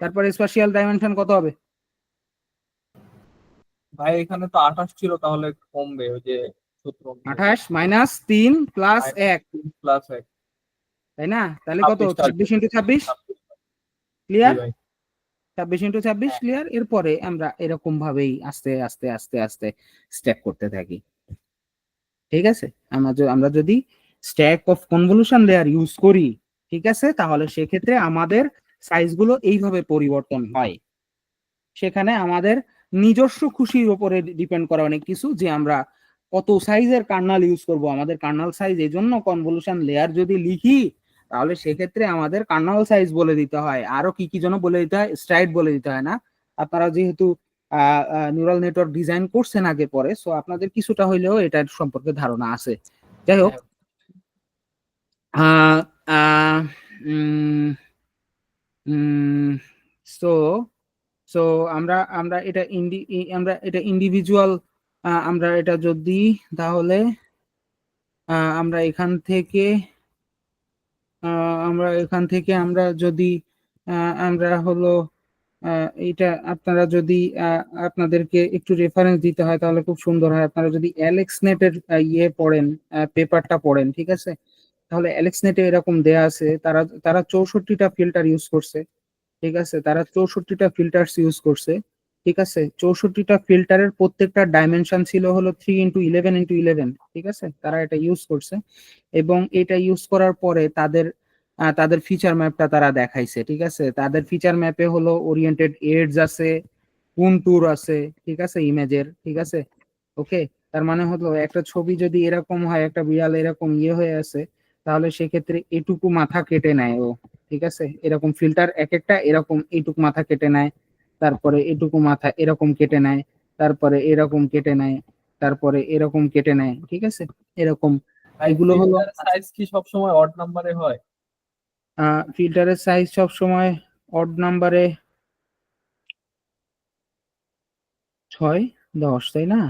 তারপরে স্পেশাল ডাইমেনশন কত হবে? ভাই এখানে তো 28 ছিল, তাহলে কমবে ওই যে সূত্র অনুযায়ী। 28 - 3 + 1, প্লাস 1, তাই না? তাহলে কত, 26 26 × 26 জি ক্লিয়ার, ভাই। 26 × 26 হ্যাঁ। ক্লিয়ার। এরপরে আমরা এরকম ভাবেই আস্তে আস্তে আস্তে আস্তে স্টেপ করতে থাকি। ঠিক আছে, আমরা যদি stack of convolution layer use করি, ঠিক আছে, তাহলে সেক্ষেত্রে আমাদের সাইজগুলো এইভাবে পরিবর্তন হয়। সেখানে আমাদের নিজস্ব খুশির উপরে ডিপেন্ড করে অনেক কিছু, যে আমরা কত সাইজের কার্নাল ইউজ করব। আমাদের কার্নাল সাইজ এই জন্য কনভলিউশন লেয়ার যদি লিখি, তাহলে সেক্ষেত্রে আমাদের কার্নাল সাইজ বলে দিতে হয়, আরো কি কি জন্য বলে দিতে হয়, স্ট্রাইড বলে দিতে হয় না। আপনারা যেহেতু নিউরাল নেটওয়ার্ক ডিজাইন করছেন আগে পরে, সো আপনাদের কিছুটা হইলেও এটার সম্পর্কে ধারণা আছে। যাই হোক, সো সো আমরা আমরা এটা ইন্ডিভিজুয়াল, আমরা এটা যদি, তাহলে আমরা এখান থেকে আমরা যদি আমরা হলো এটা আপনারা যদি আপনাদেরকে একটু রেফারেন্স দিতে হয় তাহলে খুব সুন্দর হয়। আপনারা যদি অ্যালেক্স নেটের ইয়ে পড়েন, পেপারটা পড়েন, ঠিক আছে, তাহলে অ্যালেক্স নেটে এরকম দেয়া আছে, তারা তারা 64টা ফিল্টার ইউজ করছে। ঠিক আছে, তারা 64টা ফিল্টারস ইউজ করছে। ঠিক আছে, 64টা ফিল্টারের প্রত্যেকটা ডাইমেনশন ছিল হলো 3 × 11 × 11। ঠিক আছে, তারা এটা ইউজ করছে, এবং এটা ইউজ করার পরে তাদের ফিচার ম্যাপটা তারা দেখাইছে। ঠিক আছে, তাদের ফিচার ম্যাপে হলো ওরিয়েন্টেড এডজ আছে, কন্টুর আছে, ঠিক আছে, ইমেজের। ঠিক আছে, ওকে, তার মানে হলো একটা ছবি যদি এরকম হয়, একটা বিড়াল এরকম ইয়ে হয়ে আছে, তাহলে সেক্ষেত্রে এটুকু মাথা কেটে নেয় ও। ঠিক আছে, এরকম ফিল্টার এক একটা এরকম এইটুকু মাথা কেটে নেয়, তারপরে এটুকু মাথা এরকম কেটে নেয়, তারপরে এরকম কেটে নেয়, তারপরে এরকম কেটে নেয়। ঠিক আছে, এরকম ভাই এগুলো হলো ফিল্টার সাইজ কি সবসময় অড নাম্বারে হয়? ফিল্টারের সাইজ সব সময় অড নাম্বারে 6 10, তাই না?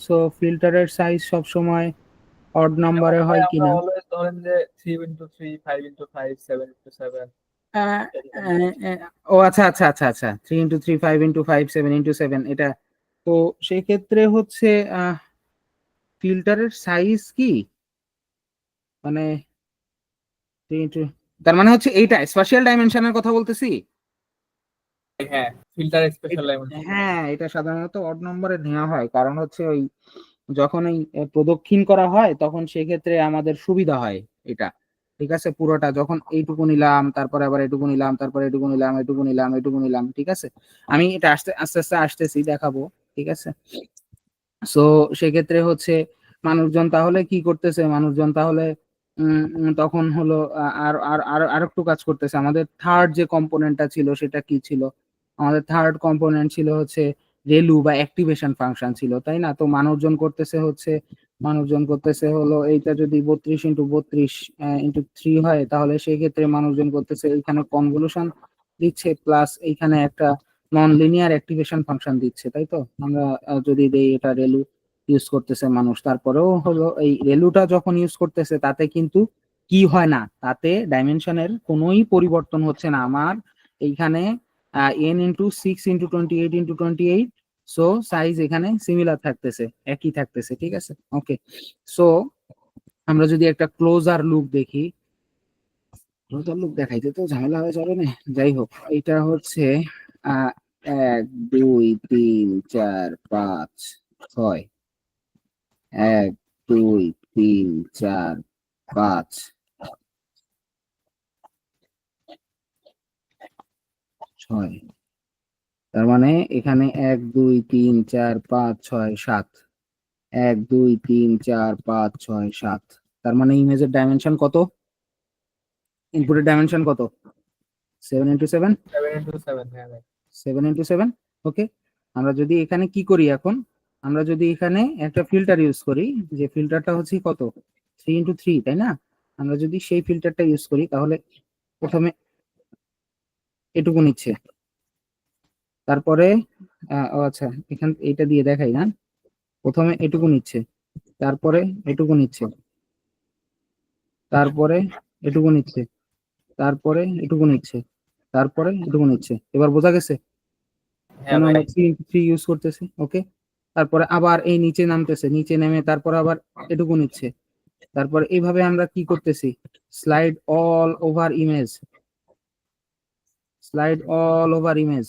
সো ফিল্টারের সাইজ সব সময় অড নাম্বারে ভাই হয় আমরা কিনা, অলওয়েজ ধরেন যে 3 × 3, 5 × 5, 7 × 7 আহ, এরকম আহ, করছি। আহ, ও আচ্ছা আচ্ছা আচ্ছা আচ্ছা, 3 × 3, 5 × 5, 7 × 7, এটা তো সেক্ষেত্রে হচ্ছে ফিল্টারের সাইজ কি মানে তার মানে হচ্ছে এইটা স্পেশাল ডাইমেনশনের কথা বলতেছি। হ্যাঁ, ফিল্টার স্পেশাল ডাইমেনশন। হ্যাঁ, এটা সাধারণত অড নম্বরে নেওয়া হয়, কারণ হচ্ছে ওই যখন এই প্রদক্ষিণ করা হয় তখন সেক্ষেত্রে আমাদের সুবিধা হয় এটা। ঠিক আছে, পুরোটা যখন এইটুকু নিলাম, তারপরে আবার এটুকু নিলাম, তারপরে এটুকু নিলাম, এটুকু নিলাম, এটুকু নিলাম, ঠিক আছে। আমি এটা আস্তে আস্তে আস্তে আসতেছি দেখাবো, ঠিক আছে। সো সেক্ষেত্রে হচ্ছে মানুষজন তাহলে কি করতেছে, মানুষজন তাহলে তখন হলো আর আর আর আর একটু কাজ করতেছে। আমাদের থার্ড যে কম্পোনেন্টটা ছিল সেটা কি ছিল, আমাদের থার্ড কম্পোনেন্ট ছিল হচ্ছে রেলু বা অ্যাক্টিভেশন ফাংশন ছিল, তাই না? তো মানুষজন করতেছে হলো এইটা যদি 32x32 হয় তাহলে সেই ক্ষেত্রে মানুষজন করতেছে এইখানে কনভলিউশন দিচ্ছে, প্লাস এইখানে একটা নন লিনিয়ার অ্যাক্টিভেশন ফাংশন দিচ্ছে, তাই তো? আমরা যদি দেই এটা রেলু ইউজ করতেছে মানুষ, তারপরেও হলো এই রেলুটা যখন ইউজ করতেছে তাতে কিন্তু কি হয় না, তাতে ডাইমেনশনের কোনোই পরিবর্তন হচ্ছে না। আমার এইখানে n × 6 × 28 × 28, সো সাইজ এখানে সিমিলার থাকতেছে, একই থাকতেছে, ঠিক আছে। ওকে, সো আমরা যদি একটা ক্লোজার লুক দেখি, ক্লোজার লুক দেখাইতে তো ঝামেলা হয়ে যাবে না, যাই হোক, এটা হচ্ছে 1 2 3 4 5 6, 1 2 3 4 5 6, তার মানে এখানে 1 2 3 4 5 6 7, 1 2 3 4 5 6 7, তার মানে ইমেজের ডাইমেনশন কত, ইনপুটের ডাইমেনশন কত, 7 × 7, 7 × 7, হ্যাঁ ভাই। 7 × 7। ওকে, আমরা যদি এখানে কি করি এখন, আমরা যদি এখানে একটা ফিল্টার ইউজ করি, যে ফিল্টারটা হচ্ছে কত, 3 × 3, তাই না? আমরা যদি সেই ফিল্টারটা ইউজ করি তাহলে প্রথমে এটুকু নিচ্ছে, তারপরে ও আচ্ছা, এখান এইটা দিয়ে দেখাই না, প্রথমে এটুকু নিচ্ছে, তারপরে এটুকু নিচ্ছে, তারপরে এটুকু নিচ্ছে, তারপরে এটুকু নিচ্ছে, তারপরে এটুকু নিচ্ছে। এবার বোঝা গেছে হ্যাঁ কেন ভাই। আমরা 3 ইউজ করতেছি? ওকে, তারপরে আবার এই নিচে নামতেছে, নিচে নেমে তারপর আবার এটুকু নিচ্ছে, তারপর এইভাবে আমরা কি করতেছি, slide all over image, slide all over image.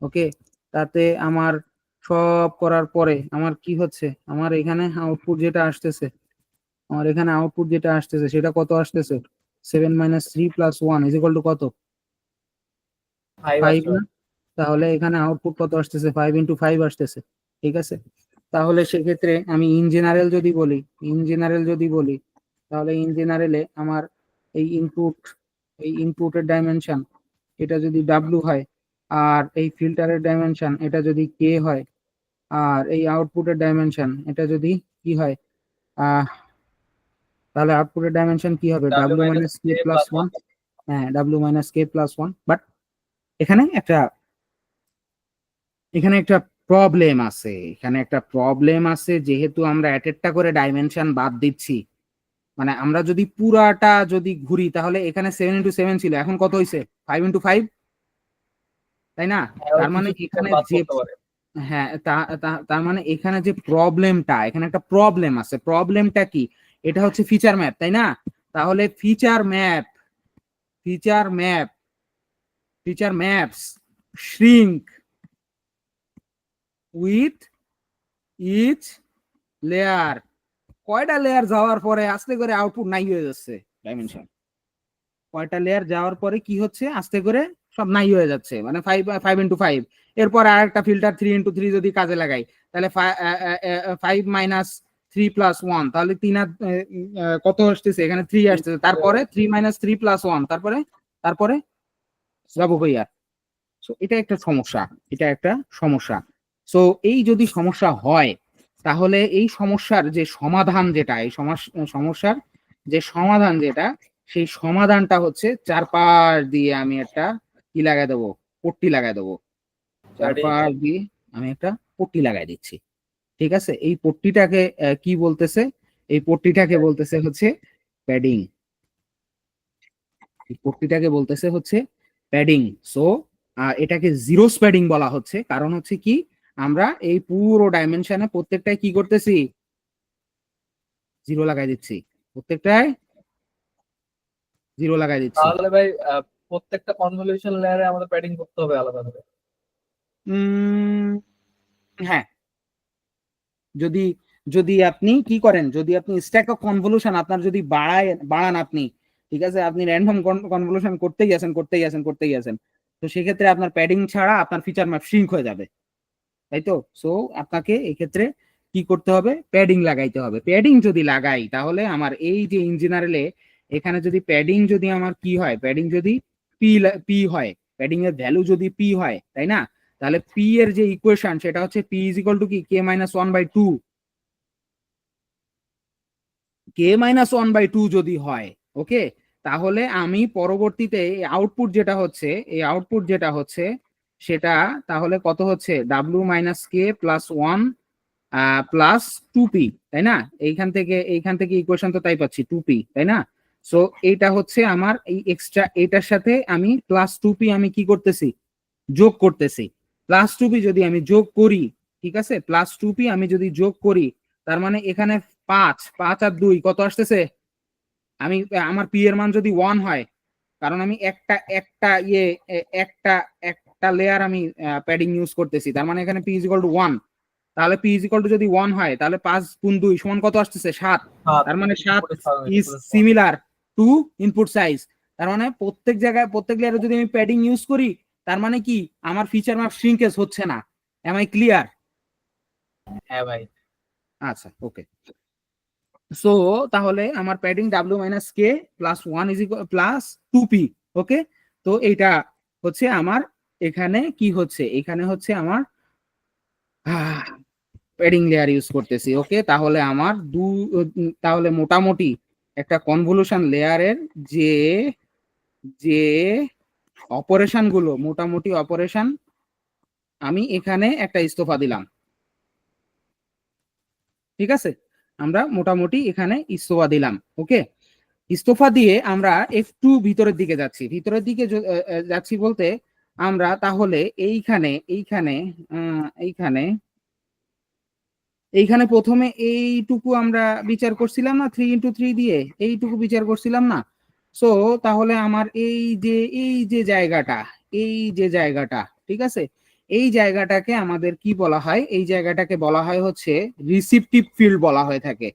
Okay, তাতে আমার সব করার পরে আমার কি হচ্ছে, আমার এখানে আউটপুট যেটা আসতেছে, সেটা কত আসতেছে, 7 - 3 + 1 = কত, 5 5 আসলো। না? তাহলে এখানে আউটপুট কত আসতেছে, 5 × 5 আসতেছে, ঠিক আছে। তাহলে সেক্ষেত্রে আমি ইন জেনারেল যদি বলি তাহলে ইন জেনারেলে আমার এই ইনপুটের ডাইমেনশন এটা যদি ডাব্লু হয়, আর এই ফিল্টারের ডাইমেনশন এটা যদি কে হয়, আর এই আউটপুটের ডাইমেনশন এটা যদি কি হয়, আহ তাহলে আউটপুটের ডাইমেনশন কি হবে, W ডাব্লু - মাইনাস কে K প্লাস + ওয়ান। 1। হ্যাঁ, W - K + 1, বাট এখানে একটা প্রবলেম আছে, যেহেতু আমরা একটা করে ডাইমেনশন বাদ দিচ্ছি, মানে আমরা যদি পুরাটা যদি ঘুরি তাহলে এখানে 7 × 7 ছিল, এখন কত হয়েছে, 5 × 5, তাই না? হ্যাঁ, ওই তার মানে কিছু পিক্সেল এখানে বাদ যে করতে পারে। হ্যাঁ তার মানে এখানে যে প্রবলেমটা, এখানে একটা প্রবলেম আছে, প্রবলেমটা কি, এটা হচ্ছে ফিচার ম্যাপ, তাই না? তাহলে feature maps shrink with each layer. কয়টা লেয়ার যাওয়ার পরে আস্তে করে আউটপুট নাই হয়ে যাচ্ছে ডাইমেনশন, কয়টা লেয়ার যাওয়ার পরে কি হচ্ছে, আস্তে করে সব নাই হয়ে যাচ্ছে, মানে 5 × 5। এরপর আর একটা ফিল্টার 3 × 3 যদি কাজে লাগাই তাহলে 5 - 3 + 1, তাহলে 3 আর কত আসতেছে, এখানে 3 আসতেছে, তারপরে 3 - 3 + 1, তারপরে যাবো ভাইয়া। সো এটা একটা সমস্যা। সো এই যদি সমস্যা হয় তাহলে এই সমস্যার যে সমাধান যেটা, সমস্যার যে সমাধান যেটা, সেই সমাধানটা হচ্ছে চারপাশ দিয়ে আমি একটা কি লাগাই দেবো, পট্টি লাগাই দেবো, চারপাশ দিয়ে আমি একটা পট্টি লাগাই দিচ্ছি, ঠিক আছে। এই পট্টিটাকে কি বলতেছে, এই পট্টিটাকে বলতেছে হচ্ছে প্যাডিং, প্যাডিং। সো এটাকে জিরো প্যাডিং বলা হচ্ছে, কারণ হচ্ছে কি, আমরা এই পুরো ডাইমেনশনে প্রত্যেকটাই কি করতেছি, জিরো লাগাই দিচ্ছি, প্রত্যেকটায় জিরো লাগাই দিচ্ছি। তাহলে ভাই প্রত্যেকটা কনভলিউশন লেয়ারে আমাদের প্যাডিং করতে হবে আলাদা করে। হ্যাঁ, যদি যদি আপনি কি করেন, যদি আপনি স্ট্যাক অফ কনভলিউশন আপনার যদি বাড়ান আপনি, ঠিক আছে, আপনি র্যান্ডম কনভলিউশন করতেই আছেন, তো সেক্ষেত্রে আপনার প্যাডিং ছাড়া আপনার ফিচার ম্যাপ শ্রিঙ্ক হয়ে যাবে, তাই তো। সো আপনাকে এই ক্ষেত্রে কি করতে হবে, প্যাডিং লাগাইতে হবে। প্যাডিং যদি লাগাই তাহলে আমার এই যে ইঞ্জিনারেলে এখানে যদি প্যাডিং যদি আমার কি হয়, প্যাডিং যদি পি হয়, প্যাডিং এর ভ্যালু যদি পি হয়, তাই না, তাহলে পি এর যে ইকুয়েশন সেটা হচ্ছে পি ইজ ইকুয়াল টু কি k-1/2, k-1/2 যদি হয়, ওকে, তাহলে আমি পরবর্তীতে আউটপুট যেটা হচ্ছে সেটা তাহলে কত হচ্ছে, w-k+1 প্লাস 2p, তাই না, এইখান থেকে ইকুয়েশন তো তাই পাচ্ছি 2p, তাই না। সো এইটা হচ্ছে আমার এই এক্সট্রা, এটার সাথে আমি প্লাস 2p আমি কি করতেছি, যোগ করতেছি। প্লাস 2p যদি আমি যোগ করি, ঠিক আছে, প্লাস 2p আমি যদি যোগ করি, তার মানে এখানে 5 আর 2 কত আসতেছে, আমি আমার পি এর মান যদি 1 হয়, কারণ আমি একটা লেয়ার আমি প্যাডিং ইউজ করতেছি, তার মানে এখানে পি ইজ ইকুয়াল টু 1, তাহলে পি ইজ ইকুয়াল টু যদি 1 হয় তাহলে 5 গুণ 2 সমান কত আসতেছে, 7, তার মানে 7 is similar to input size. তার মানে প্রত্যেক লেয়ারে যদি আমি প্যাডিং ইউজ করি, তার মানে কি আমার ফিচার ম্যাপ শ্রিঙ্কেজ হচ্ছে না। Am I clear? হ্যাঁ ভাই। আচ্ছা, ওকে। সো তাহলে আমার padding w-k+1 is equal plus 2p, okay. তো এইটা হচ্ছে আমার এখানে কি হচ্ছে, এখানে হচ্ছে আমার প্যাডিং লেয়ার ইউজ করতেছি, ওকে। তাহলে আমার তাহলে মোটামুটি একটা কনভলিউশন লেয়ারের যে যে অপারেশন গুলো, মোটামুটি অপারেশন আমি এখানে একটা ইস্তফা দিলাম, ঠিক আছে, আমরা মোটামুটি এখানে ইস্তফা দিলাম, ওকে। ইস্তফা দিয়ে আমরা একটু ভিতরের দিকে যাচ্ছি বলতে আমরা তাহলে এইখানে প্রথমে এইটুকু আমরা বিচার করছিলাম না, 3x3 দিয়ে এইটুকু বিচার করছিলাম না। সো তাহলে আমার এই যে জায়গাটা, ঠিক আছে, এই জায়গাটাকে আমাদের কি বলা হয়, এই জায়গাটাকে বলা হয় হচ্ছে রিসিপটিভ ফিল্ড বলা হয়ে থাকে।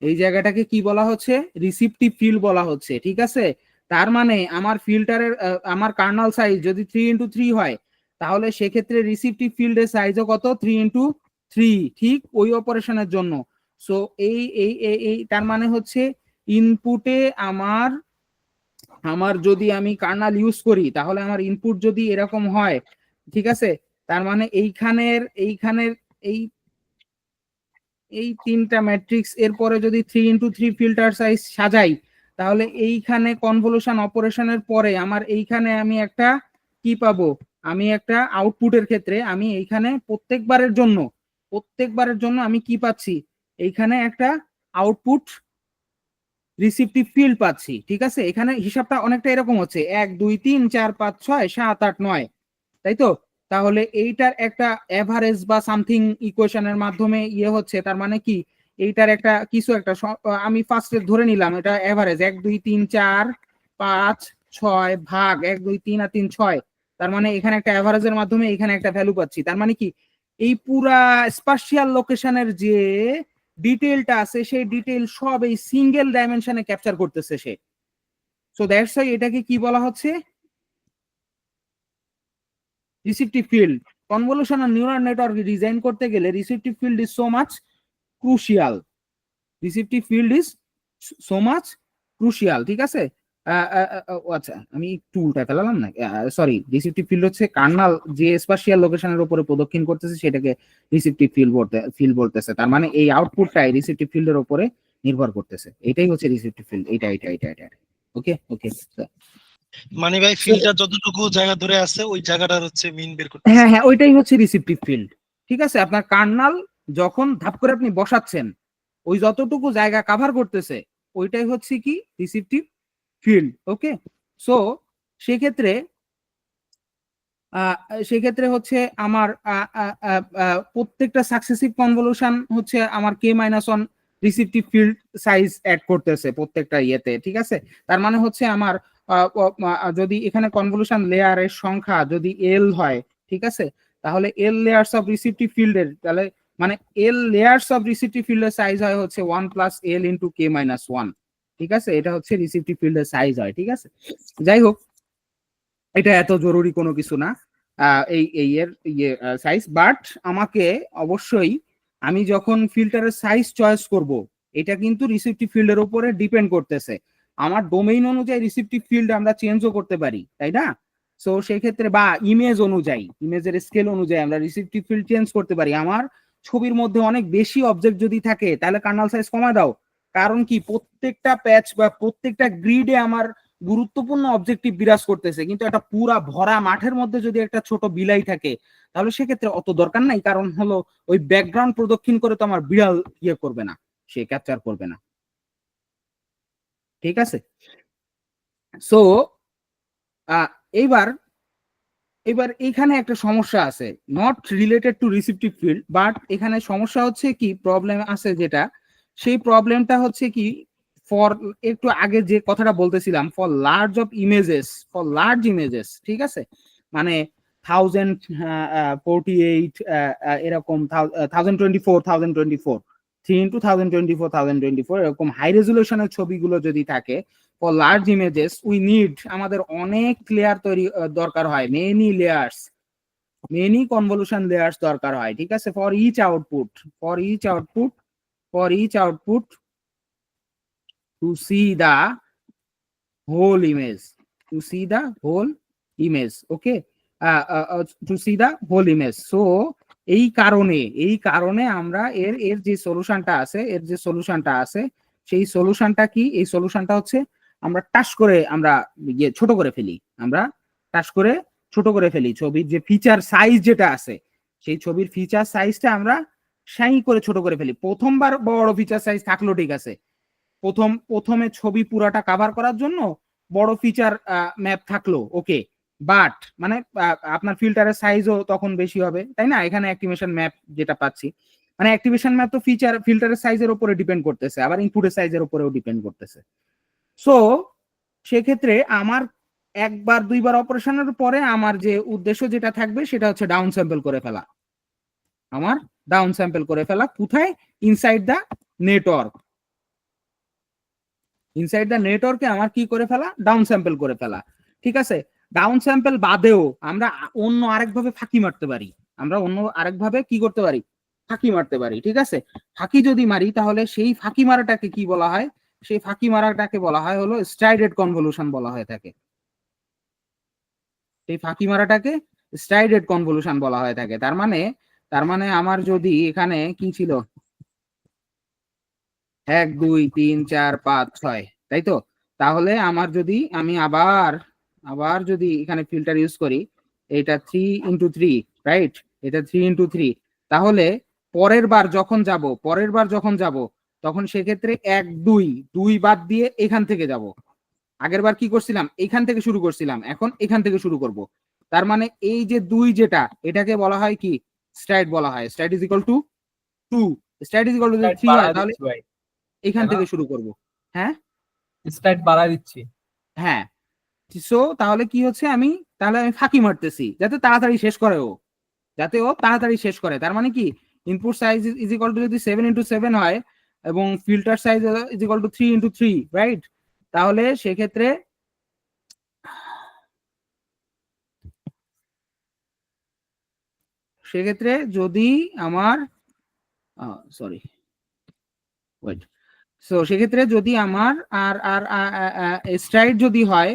এই জায়গাটাকে কি বলা হচ্ছে, রিসিপটিভ ফিল্ড বলা হচ্ছে, ঠিক আছে। তার মানে আমার ফিল্টারের আমার কার্নাল সাইজ যদি 3x3 হয়, তাহলে সেক্ষেত্রে রিসিপটিভ ফিল্ডের সাইজও কত, 3x3, ঠিক ওই অপারেশনের জন্য। সো এই এই এই এই তার মানে হচ্ছে ইনপুটে আমার আমার যদি আমি কার্নাল ইউজ করি, তাহলে আমার ইনপুট যদি এরকম হয়, ঠিক আছে, তার মানে এইখানের এই এই তিনটা ম্যাট্রিক্স এরপরে যদি 3x3 ফিল্টার সাইজ সাজাই, তাহলে এইখানে কনভলিউশন অপারেশনের পরে আমার এইখানে আমি একটা কি পাবো, আমি একটা আউটপুটের ক্ষেত্রে আমি এইখানে প্রত্যেকবারের জন্য আমি কি পাচ্ছি, এইখানে একটা আউটপুট রিসিপটিভ ফিল্ড পাচ্ছি, ঠিক আছে। এখানে হিসাবটা অনেকটা এরকম হচ্ছে 1 2 3 4 5 6 7 8 9, তাই তো। তাহলে এইটার একটা এভারেজ বা সামথিং ইকুয়েশনের মাধ্যমে ইয়ে হচ্ছে, তার মানে কি এইটার একটা কিছু একটা আমি ফার্স্টে ধরে নিলাম এটা এভারেজ 1 2 3 4 5 6 ভাগ 1 2 3 আর 3 6, তার মানে এখানে একটা এভারেজের মাধ্যমে এখানে একটা ভ্যালু পাচ্ছি। তার মানে কি এই পুরা স্পাশিয়াল লোকেশনের যে ডিটেইলটা আছে সেই ডিটেইল সব এই সিঙ্গেল ডাইমেনশনে ক্যাপচার করতেছে সে। সো দ্যাটস ওয়াই এটাকে কি বলা হচ্ছে, রিসিপটিভ ফিল্ড। কনভলিউশন আর নিউরাল নেটওয়ার্ক ডিজাইন করতে গেলে receptive field is so much crucial, receptive field is so much crucial, ঠিক আছে। আচ্ছা, আমি একটু উল্টা ফেলালাম না, সরি, রিসিপটিভ ফিল্ড হচ্ছে কার্নাল যে স্পাশিয়াল লোকেশনের উপরে প্রদক্ষিণ করতেছে সেটাকে রিসিপটিভ ফিল্ড বলতেছে। তার মানে এই আউটপুটটাই রিসিপটিভ ফিল্ডের উপরে নির্ভর করতেছে, এটাই হচ্ছে রিসিপটিভ ফিল্ড, এটা। ওকে ওকে। মানে ভাই ফিল্টার যতটুকু জায়গা ধরে আছে ওই জায়গাটার হচ্ছে মিন বের করতে। হ্যাঁ হ্যাঁ, ওইটাই হচ্ছে রিসিপটিভ ফিল্ড, ঠিক আছে। আপনার কার্নাল যখন ধাপ করে আপনি বসাচ্ছেন, ওই যতটুকু জায়গা কভার করতেছে ওইটাই হচ্ছে কি রিসিপটিভ ফিল্ড, ওকে। সো সেক্ষেত্রে হচ্ছে আমার প্রত্যেকটা সাকসেসিভ কনভলিউশন হচ্ছে আমার k-1 receptive field size add করতেছে প্রত্যেকটা ইয়েতে, ঠিক আছে। তার মানে হচ্ছে আমার যদি এখানে কনভলিউশন লেয়ারের সংখ্যা যদি এল হয়, ঠিক আছে, তাহলে এল লেয়ার্স অফ রিসিপটিভ ফিল্ডের, তাহলে মানে এল লেয়ার্স অফ রিসিপটিভ ফিল্ডের সাইজ হয় হচ্ছে 1 প্লাস এল ইন্টু k-1, ঠিক আছে। এটা হচ্ছে রিসিপটিভ ফিল্ডের সাইজ হয়, ঠিক আছে। যাই হোক, এটা এত জরুরি কোনো কিছু না এই এর ইয়ে সাইজ, বাট আমাকে অবশ্যই আমি যখন ফিল্টারের সাইজ চয়েস করব, এটা কিন্তু রিসিপটিভ ফিল্ডের উপরে ডিপেন্ড করতেছে। আমার ডোমেইন অনুযায়ী রিসিপটিভ ফিল্ড আমরা চেঞ্জও করতে পারি, তাই না? সো সেই ক্ষেত্রে বা ইমেজ অনুযায়ী, ইমেজের স্কেল অনুযায়ী আমরা রিসিপটিভ ফিল্ড চেঞ্জ করতে পারি। আমার ছবির মধ্যে অনেক বেশি অবজেক্ট যদি থাকে তাহলে কার্নাল সাইজ কমায় দাও, কারণ কি প্রত্যেকটা প্যাচ বা প্রত্যেকটা গ্রিডে আমার গুরুত্বপূর্ণ অবজেক্টিভ বিরাজ করতেছে, কিন্তু একটা পুরা ভরা মাঠের মধ্যে যদি একটা ছোট বিলাই থাকে তাহলে সেক্ষেত্রে অত দরকার নাই, কারণ হলো ওই ব্যাকগ্রাউন্ড প্রদক্ষিণ করে তো আমার বিড়াল ইয়ে করবে না, সে ক্যাপচার করবে না, ঠিক আছে। সো এইবার এবার এখানে একটা সমস্যা আছে, not related to receptive field, but এখানে সমস্যা হচ্ছে কি, প্রবলেম আছে যেটা, সেই প্রবলেমটা হচ্ছে কি, ফর একটু আগে যে কথাটা বলতেছিলাম, ফর লার্জ ইমেজেস, ঠিক আছে, মানে 1048 এরকম 1024 3 into 1024 এরকম হাই রেজুলেশনের ছবিগুলো যদি থাকে, for large images we need, আমাদের অনেক লেয়ার তৈরি দরকার হয়, মেনি কনভলিউশন লেয়ার্স দরকার হয়, ঠিক আছে, for each output to see the whole image okay, to see the whole image. So এই কারণে আমরা এর যে সলিউশনটা আছে, সেই সলিউশনটা কি, এই সলিউশনটা হচ্ছে আমরা টাচ করে আমরা ছোট করে ফেলি, ছবির যে ফিচার সাইজ যেটা আছে, সেই ছবির ফিচার সাইজটা আমরা সাই করে ছোট করে ফেলি। প্রথমবার বড় ফিচার সাইজ থাকলো, ঠিক আছে, প্রথমে ছবি পুরাটা কভার করার জন্য বড় ফিচার ম্যাপ থাকলো, ওকে, বাট মানে আপনার ফিল্টারের সাইজও তখন বেশি হবে, তাই না? এখানে অ্যাক্টিভেশন ম্যাপ যেটা পাচ্ছি, মানে অ্যাক্টিভেশন ম্যাপ তো ফিল্টারের সাইজের উপরে ডিপেন্ড করতেছে, আবার ইনপুটের সাইজের উপরেও ডিপেন্ড করতেছে। সো সেক্ষেত্রে আমার একবার দুইবার অপারেশনের পরে আমার যে উদ্দেশ্য যেটা থাকবে সেটা হচ্ছে ডাউন স্যাম্পল করে ফেলা, কোথায়? ইনসাইড দ্য নেটওয়ার্কে আমার কি করে ফেলা? ডাউন স্যাম্পল করে ফেলা, ঠিক আছে। ডাউন স্যাম্পল বাদেও আমরা অন্য আরেকভাবে ফাঁকি মারতে পারি, ঠিক আছে। ফাঁকি যদি মারি তাহলে সেই ফাঁকি মারাটাকে কি বলা হয়? সেই ফাঁকি মারাটাকে বলা হয় হলো স্ট্রাইডেড কনভলিউশন বলা হয়ে থাকে। তার মানে আমার যদি এখানে কি ছিল 1 2 3 4 5 6, তাই তো, তাহলে আমার যদি আমি আবার যদি এখানে ফিল্টার ইউজ করি, এটা 3 into 3, রাইট, এটা 3 into 3, তাহলে পরের বার যখন যাব তখন সেক্ষেত্রে 1 2 বাদ দিয়ে এখান থেকে যাব। আগের বার কি করছিলাম? এখান থেকে শুরু করছিলাম, এখন এখান থেকে শুরু করব। তার মানে এই যে 2 যেটা, এটাকে বলা হয় কি? স্ট্রাইড বলা হয়। Stride is equal two 2, stride is equal two 3 হয়, তাহলে এখান থেকে শুরু করব। হ্যাঁ, স্ট্রাইড বাড়ায় দিচ্ছি। হ্যাঁ। সো তাহলে কি হচ্ছে, আমি ফাঁকি মারতেছি যাতে তাড়াতাড়ি শেষ করে। তার মানে কি, input size is equal two যদি 7 into 7 হয় এবং filter size is equal two 3 into 3, right, তাহলে সেক্ষেত্রে যদি আমার সরি ওয়েট সো সেক্ষেত্রে যদি আমার আর আর স্ট্রাইড যদি হয়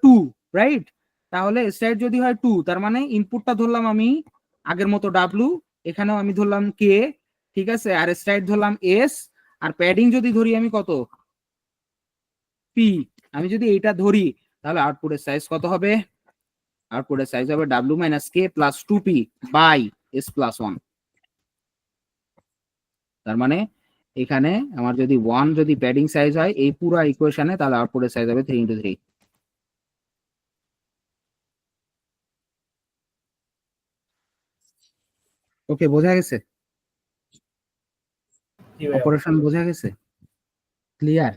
2, রাইট, তাহলে স্ট্রাইড যদি হয় 2, তার মানে ইনপুটটা ধরলাম আমি আগের মতো W, এখানেও আমি ধরলাম K, ঠিক আছে, আর স্ট্রাইড ধরলাম S, আর প্যাডিং যদি ধরি আমি কত, P, আমি যদি এইটা ধরি তাহলে আউটপুটের সাইজ কত হবে? আউটপুটের সাইজ হবে W - K + 2P by S + 1। তার মানে এখানে আমার যদি 1 যদি প্যাডিং সাইজ হয় এই পুরো ইকুয়েশনে, তাহলে আউটপুটের সাইজ হবে 3 into 3। ওকে, বোঝা গেছে? জি ভাইয়া। অপারেশন বোঝা গেছে? ক্লিয়ার?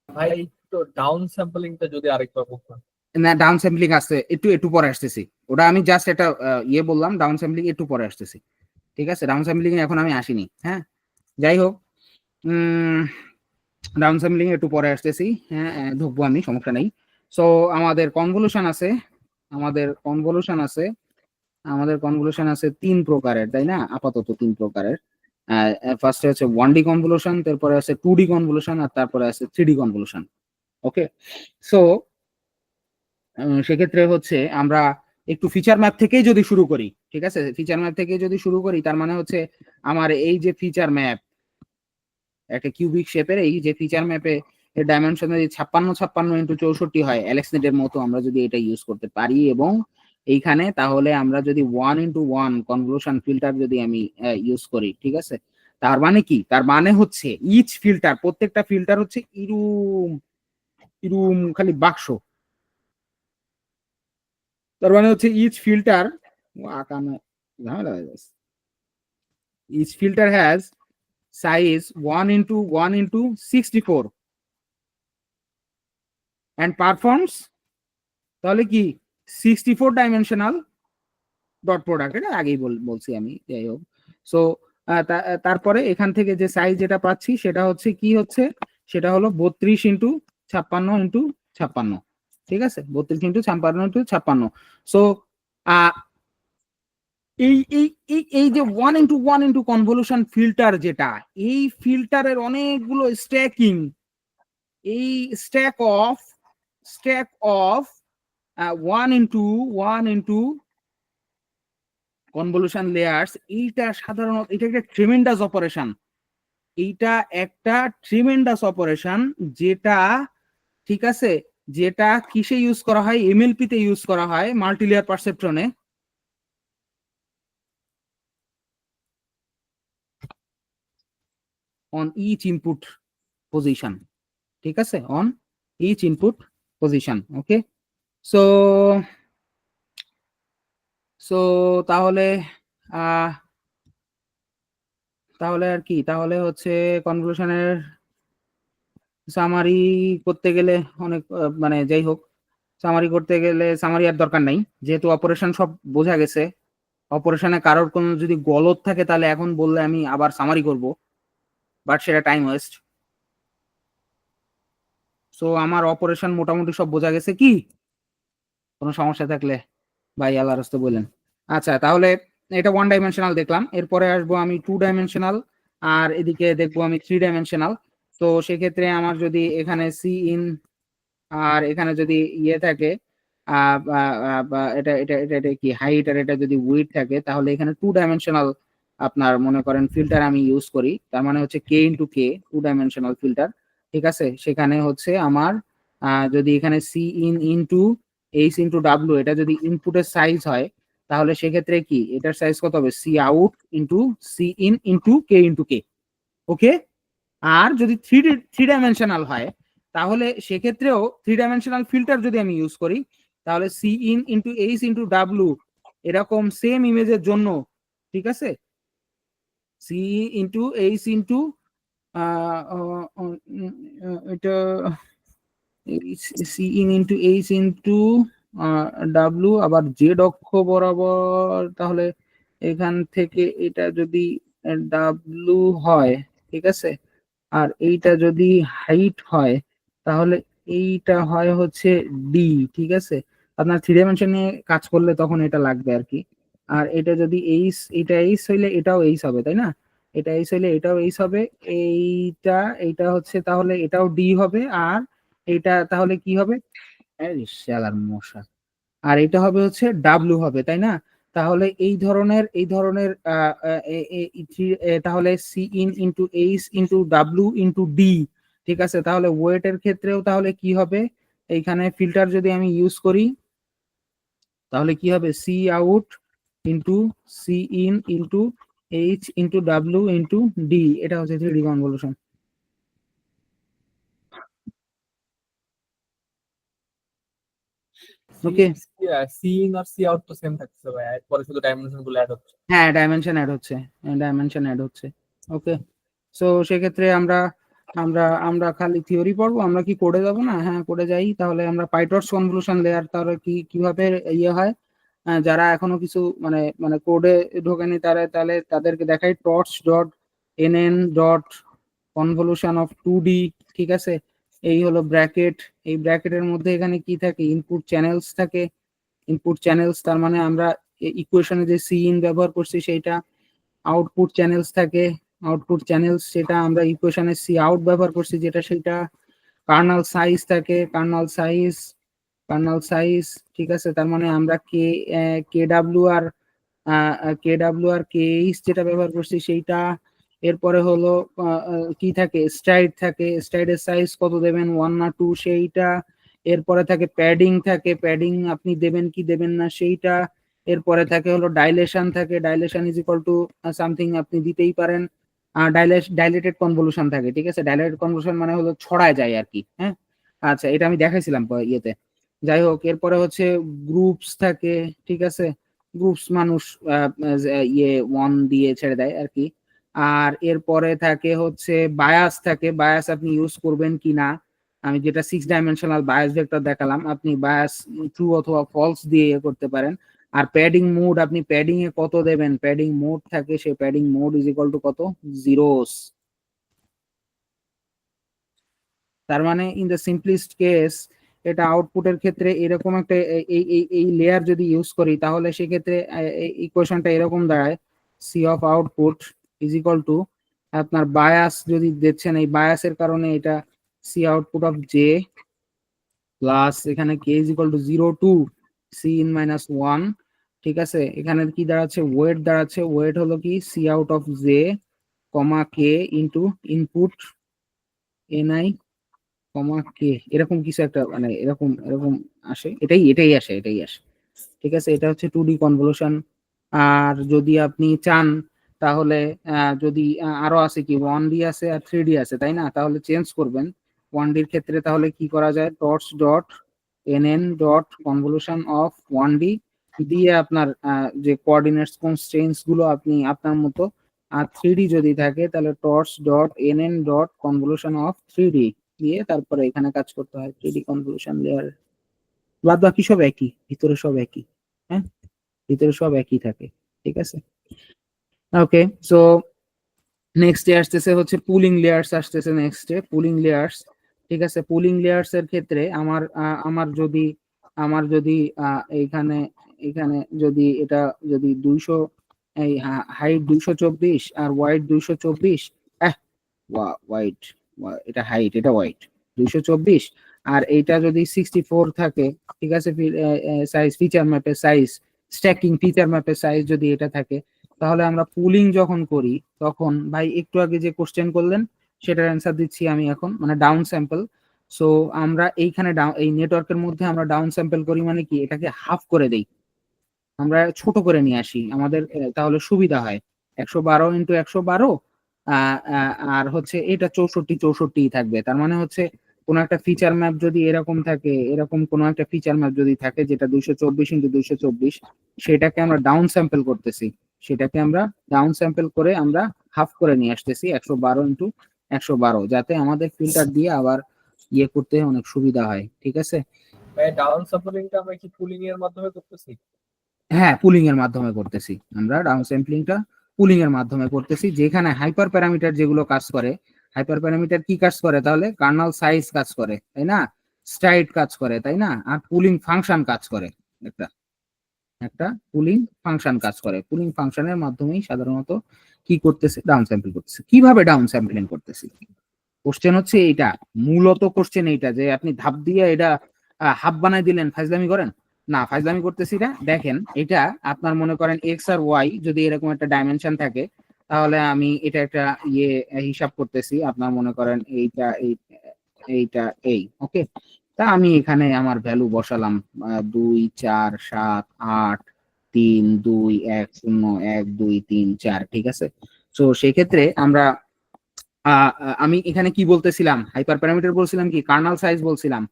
ভাই তো ডাউন স্যাম্পলিংটা যদি আরেকবার বলতেন। না, ডাউন স্যাম্পলিং আসছে, একটু একটু পরে আসতেছি। ওটা আমি জাস্ট একটা ইয়ে বললাম, ডাউন স্যাম্পলিং একটু পরে আসতেছি। ঠিক আছে, ডাউন স্যাম্পলিং এখন আমি আসিনি। হ্যাঁ, যাই হোক, ডাউন স্যাম্পলিং একটু পরে আসতেছি। হ্যাঁ, ঢুকবো আমি, সমস্যা নেই। সো আমাদের কনভলিউশন আছে, আমাদের কনভলিউশন আছে, আমাদের কনভলিউশন আছে 3 প্রকারের, তাই না? আপাতত 3 প্রকারের। ফার্স্টে হচ্ছে 1D কনভলিউশন, তারপরে আছে 2D কনভলিউশন, আর তারপরে আছে 3D কনভলিউশন। ওকে, সো সেক্ষেত্রে হচ্ছে আমরা একটু ফিচার ম্যাপ থেকেই যদি শুরু করি, ঠিক আছে? ফিচার ম্যাপ থেকে যদি শুরু করি, তার মানে হচ্ছে আমার এই যে ফিচার ম্যাপ, একটা কিউবিক শেপের এই যে ফিচার ম্যাপে এর ডাইমেনশন যদি 56×56 হয়, অ্যালেক্সনেটের মতো আমরা যদি এটা ইউজ করতে পারি, এবং এইখানে তাহলে আমরা যদি 1x1 কনভলিউশন ফিল্টার যদি আমি ইউজ করি, ঠিক আছে? তার মানে কি? তার মানে হচ্ছে ইচ ফিল্টার, প্রত্যেকটা ফিল্টার হচ্ছে ইরুম ইরুম খালি বাক্স। তার মানে হচ্ছে ইচ ফিল্টার আকানো ঝামেলা হয়ে যাচ্ছে। Each filter has size 1x1x64 and performs তাহলে কি 64 ডাইমেনশনাল ডট প্রোডাক্ট। এটা আগেই বলছি আমি, যাই হোক। সো তারপরে এখান থেকে যে সাইজ যেটা পাচ্ছি সেটা হচ্ছে কি হচ্ছে, সেটা হলো 32x56x56। ঠিক আছে, 32x56x56। সো এই এই এই এই যে 1x1 কনভলিউশন ফিল্টার, যেটা এই ফিল্টারের অনেকগুলো স্ট্যাকিং, এই stack of 1x1 convolution layers, এইটা সাধারণত এটা একটা ট্রিমেন্ডাস অপারেশন। এইটা একটা ট্রিমেন্ডাস অপারেশন, যেটা, ঠিক আছে, যেটা কিসে ইউজ করা হয়? এমএলপি তে ইউজ করা হয়, মাল্টিলেয়ার পারসেপট্রনে। অন ইচ ইনপুট পজিশন, ঠিক আছে, on each input position. Okay, so so তাহলে আহ তাহলে আর কি, তাহলে হচ্ছে কনভলিউশনের সামারি করতে গেলে অনেক মানে যাই হোক, সামারি করতে গেলে সামারি আর দরকার নাই, যেহেতু অপারেশন সব বোঝা গেছে। অপারেশনে কারোর কোনো যদি গলত থাকে তাহলে এখন বললে আমি আবার সামারি করব, বাট সেটা টাইম ওয়েস্ট। সো আমার অপারেশন মোটামুটি সব বোঝা গেছে। কি কোনো সমস্যা থাকলে ভাই আল্লাহর রাস্তে বললেন। আচ্ছা, তাহলে এটা 1 ডাইমেনশনাল দেখলাম, এরপরে আসবো আমি 2 ডাইমেনশনাল, আর এদিকে দেখবো আমি 3 ডাইমেনশনাল। তো সেক্ষেত্রে আমার যদি এখানে সি ইন আর এখানে যদি ইয়ে থাকে, এটা এটা এটা এটা কি হাইট, আর এটা যদি উইড থাকে, তাহলে এখানে 2 ডাইমেনশনাল আপনার মনে করেন ফিল্টার আমি ইউজ করি। তার মানে হচ্ছে K into K, 2 dimensional filter. ঠিক আছে, সেখানে হচ্ছে আমার যদি এখানে C in into H into W, এটা যদি ইনপুটের সাইজ হয়, তাহলে সেক্ষেত্রে কি এটার সাইজ কত হবে? C out into C in into K. Okay, আর যদি থ্রি ডাইমেনশনাল হয়, তাহলে সেক্ষেত্রেও 3 ডাইমেনশনাল ফিল্টার যদি আমি ইউজ করি, তাহলে C in into H into W, এরকম সেম ইমেজের জন্য, ঠিক আছে, সি ইন্টু এইচ ইন্টু এটা C in into H into W, আবার জেড অক্ষ বরাবর, তাহলে এখান থেকে এটা যদি ডাব্লু হয়, ঠিক আছে, আর এইটা যদি হাইট হয়, তাহলে এইটা হয় হচ্ছে ডি। ঠিক আছে, আপনার 3 ডাইমেনশন নিয়ে কাজ করলে তখন এটা লাগবে আর কি। আর এটা যদি এইচ, এটা এইচ হইলে এটাও এইচ হবে, তাই না? এটা এইচ হইলে এটাও এইচ হবে। এইটা এইটা হচ্ছে তাহলে এটাও ডি হবে, আর এইটা তাহলে কি হবে? শালার মশা। আর এটা হবে হচ্ছে ডাব্লু হবে, তাই না? তাহলে এই ধরনের তাহলে C in into H into W into D. ঠিক আছে, তাহলে ওয়েটের ক্ষেত্রেও তাহলে কি হবে? এইখানে ফিল্টার যদি আমি ইউজ করি, তাহলে কি হবে? C out into C in into H into W into D. এটা হচ্ছে 3D convolution. Okay, C in আর সি আউট তো সেম থাকছে ভাই, এরপরে শুধু ডাইমেনশন গুলো অ্যাড হচ্ছে। হ্যাঁ ডাইমেনশন অ্যাড হচ্ছে, ডাইমেনশন অ্যাড হচ্ছে। ওকে, সো সেক্ষেত্রে আমরা আমরা আমরা খালি থিওরি পড়বো, আমরা কি কোডে যাবো না? হ্যাঁ কোডে যাই। তাহলে আমরা পাইটর্চ কনভলিউশন লেয়ার তাহলে কিভাবে ইয়ে হয়, যারা এখনো কিছু মানে মানে কোডে ঢোকেনি তারা তাহলে তাদেরকে দেখাই torch dot NN dot convolution of 2D। ঠিক আছে, এই হলো ব্র্যাকেট। এই ব্র্যাকেটের মধ্যে এখানে কি থাকে, ইনপুট চ্যানেলস থাকে। ইনপুট চ্যানেলস তার মানে আমরা ইকুয়েশনে যে সি ইন ব্যবহার করছি সেইটা। আউটপুট চ্যানেলস থাকে, আউটপুট চ্যানেলস সেটা আমরা ইকুয়েশনে সি আউট ব্যবহার করছি যেটা সেটা। কার্নাল সাইজ থাকে, কার্নাল সাইজ, কার্নাল সাইজ। ঠিক আছে, তার মানে আমরা K W R K H যেটা ব্যবহার করছি সেইটা। এরপরে হলো কি থাকে, স্ট্রাইড থাকে, স্ট্রাইডের সাইজ কত দেবেন, 1 না 2 সেইটা। এরপরে থাকে প্যাডিং থাকে, প্যাডিং আপনি দেবেন কি দেবেন না সেইটা। এরপরে থাকে হলো ডাইলেশন থাকে, dilation is equal to something আপনি দিতেই পারেন। ডাইলেটেড কনভলিউশন থাকে। ঠিক আছে, ডাইলেটেড কনভলিউশন মানে হলো ছড়ায় যায় আর কি। হ্যাঁ, আচ্ছা এটা আমি দেখাইছিলাম ইয়েতে। যাই হোক, এরপরে হচ্ছে গ্রুপস থাকে। ঠিক আছে, গ্রুপস মানুষ ইয়ে ওয়ান দিয়ে ছেড়ে দেয় আর কি। আর এরপরে থাকে হচ্ছে বায়াস থাকে, বায়াস আপনি ইউজ করবেন কি না। আমি যেটা 6 ডাইমেনশনাল বায়াস ভেক্টর দেখালাম, আপনি বায়াস ট্রু অথবা ফলস দিয়ে ইয়ে করতে পারেন। আর প্যাডিং মোড, আপনি প্যাডিং এ কত দেবেন, প্যাডিং মোড থাকে, সেই padding mode is equal two কত, জিরোস। তার মানে ইন দ্য সিম্পলিস্ট কেস এটা আউটপুটের ক্ষেত্রে এরকম একটা এই লেয়ার যদি ইউজ করি তাহলে সেক্ষেত্রে ইকুয়েশনটা এরকম দাঁড়ায়, C of output is equal to আপনার বায়াস যদি দিচ্ছেন, এই বায়াসের কারণে এটা C output of J plus এখানে K is equal to 0 to C in minus 1। ঠিক আছে, এখানে কি দাঁড়াচ্ছে, ওয়েট দাঁড়াচ্ছে, ওয়েট হলো কি C out of J comma K into input NI comma K, এরকম কিছু একটা মানে এরকম এরকম আসে, এটাই আসে। ঠিক আছে, এটা হচ্ছে 2D কনভলিউশন। আর যদি আপনি চান তাহলে যদি আরো আছে কি 1D আছে আর 3D আছে তাই না, তাহলে চেঞ্জ করবেন। 1D ক্ষেত্রে তাহলে কি করা যায়, torch dot NN dot convolution of 1D দিয়ে আপনার যে কোঅর্ডিনেটস কনস্ট্রেইনটস গুলো আপনি আপনার মতো। আর 3D যদি থাকে তাহলে torch dot NN dot convolution of 3D দিয়ে তারপরে এখানে কাজ করতে হয় 3D কনভলিউশন লেয়ার। বাদ বাকি সব একই, ভিতরে সব একই। হ্যাঁ, ভিতরে সব একই থাকে। ঠিক আছে, ওকে। সো নেক্সট আসতেছে হচ্ছে পুলিং লেয়ার্স আসতেছে, নেক্সটে পুলিং লেয়ার্স। ঠিক আছে, পুলিং লেয়ার্স এর ক্ষেত্রে আমার যদি এইখানে এখানে যদি এটা যদি 200 এই হাইট 224 আর ওয়াইড 224, ওয়াইড এটা হাইট এটা ওয়াইড 224, আর এইটা যদি 64 থাকে। ঠিক আছে, সাইজ ফিচার ম্যাপের সাইজ, স্ট্যাকিং ফিচার ম্যাপের সাইজ যদি এটা থাকে, তাহলে আমরা পুলিং যখন করি তখন ভাই একটু আগে যে কোশ্চেন করলেন সেটার অ্যান্সার দিচ্ছি আমি এখন, মানে ডাউন স্যাম্পল। সো আমরা এইখানে এই নেটওয়ার্কের মধ্যে আমরা ডাউন স্যাম্পল করি মানে কি, এটাকে হাফ করে দেই, আমরা ছোট করে নিয়ে আসি আমাদের তাহলে সুবিধা হয়। 112 ইন্টু 112 আর হচ্ছে এটা 64 থাকবে। তার মানে হচ্ছে কোন একটা ফিচার ম্যাপ যদি এরকম থাকে, এরকম কোন একটা ফিচার ম্যাপ যদি থাকে যেটা 224 ইন্টু 224, সেটাকে আমরা ডাউন স্যাম্পল করতেছি, সেটাকে আমরা ডাউন স্যাম্পল করে আমরা হাফ করে নিয়ে আসতেছি 112 ইন্টু 112, যাতে আমাদের ফিল্টার দিয়ে আবার ইয়ে করতে অনেক সুবিধা হয়। ঠিক আছে, ভাই ডাউন স্যাম্পলিংটা আমরা কি পুলিং এর মাধ্যমে করতেছি? হ্যাঁ পুলিং এর মাধ্যমে করতেছি আমরা, ডাউন স্যাম্পলিংটা পুলিং এর মাধ্যমে করতেছি। যেখানে হাইপার প্যারামিটার যেগুলো কাজ করে, হাইপার প্যারামিটার কি কাজ করে তাহলে, কার্নাল সাইজ কাজ করে তাই না, স্ট্রাইড কাজ করে তাই না, আর পুলিং ফাংশন কাজ করে, একটা একটা পুলিং ফাংশন কাজ করে। পুলিং ফাংশনের মাধ্যমেই সাধারণত কি করতেছে, ডাউন স্যাম্পল করতেছে। কিভাবে ডাউন স্যাম্পলিং করতেছি, কোশ্চেন হচ্ছে এইটা, মূলত কোশ্চেন এইটা যে আপনি ধাপ দিয়ে এটা হাফ বানাই দিলেন, ফাইজলামি করেন না, ফাইজলামি করতেছি না। দেখেন এটা আপনার মনে করেন এক্স আর ওয়াই যদি এরকম একটা ডাইমেনশন থাকে, তাহলে আমি এটা একটা ইয়ে হিসাব করতেছি, আপনার মনে করেন এইটা এইটা এই ওকে। তা আমি এখানে আমার ভ্যালু বসালাম 2 4 7 8 3 2 1 0 1 2 3 4। ঠিক আছে, তো সেক্ষেত্রে আমরা আমি এখানে কি বলতেছিলাম, হাইপার প্যারামিটার বলছিলাম কি, কার্নাল সাইজ বলছিলাম,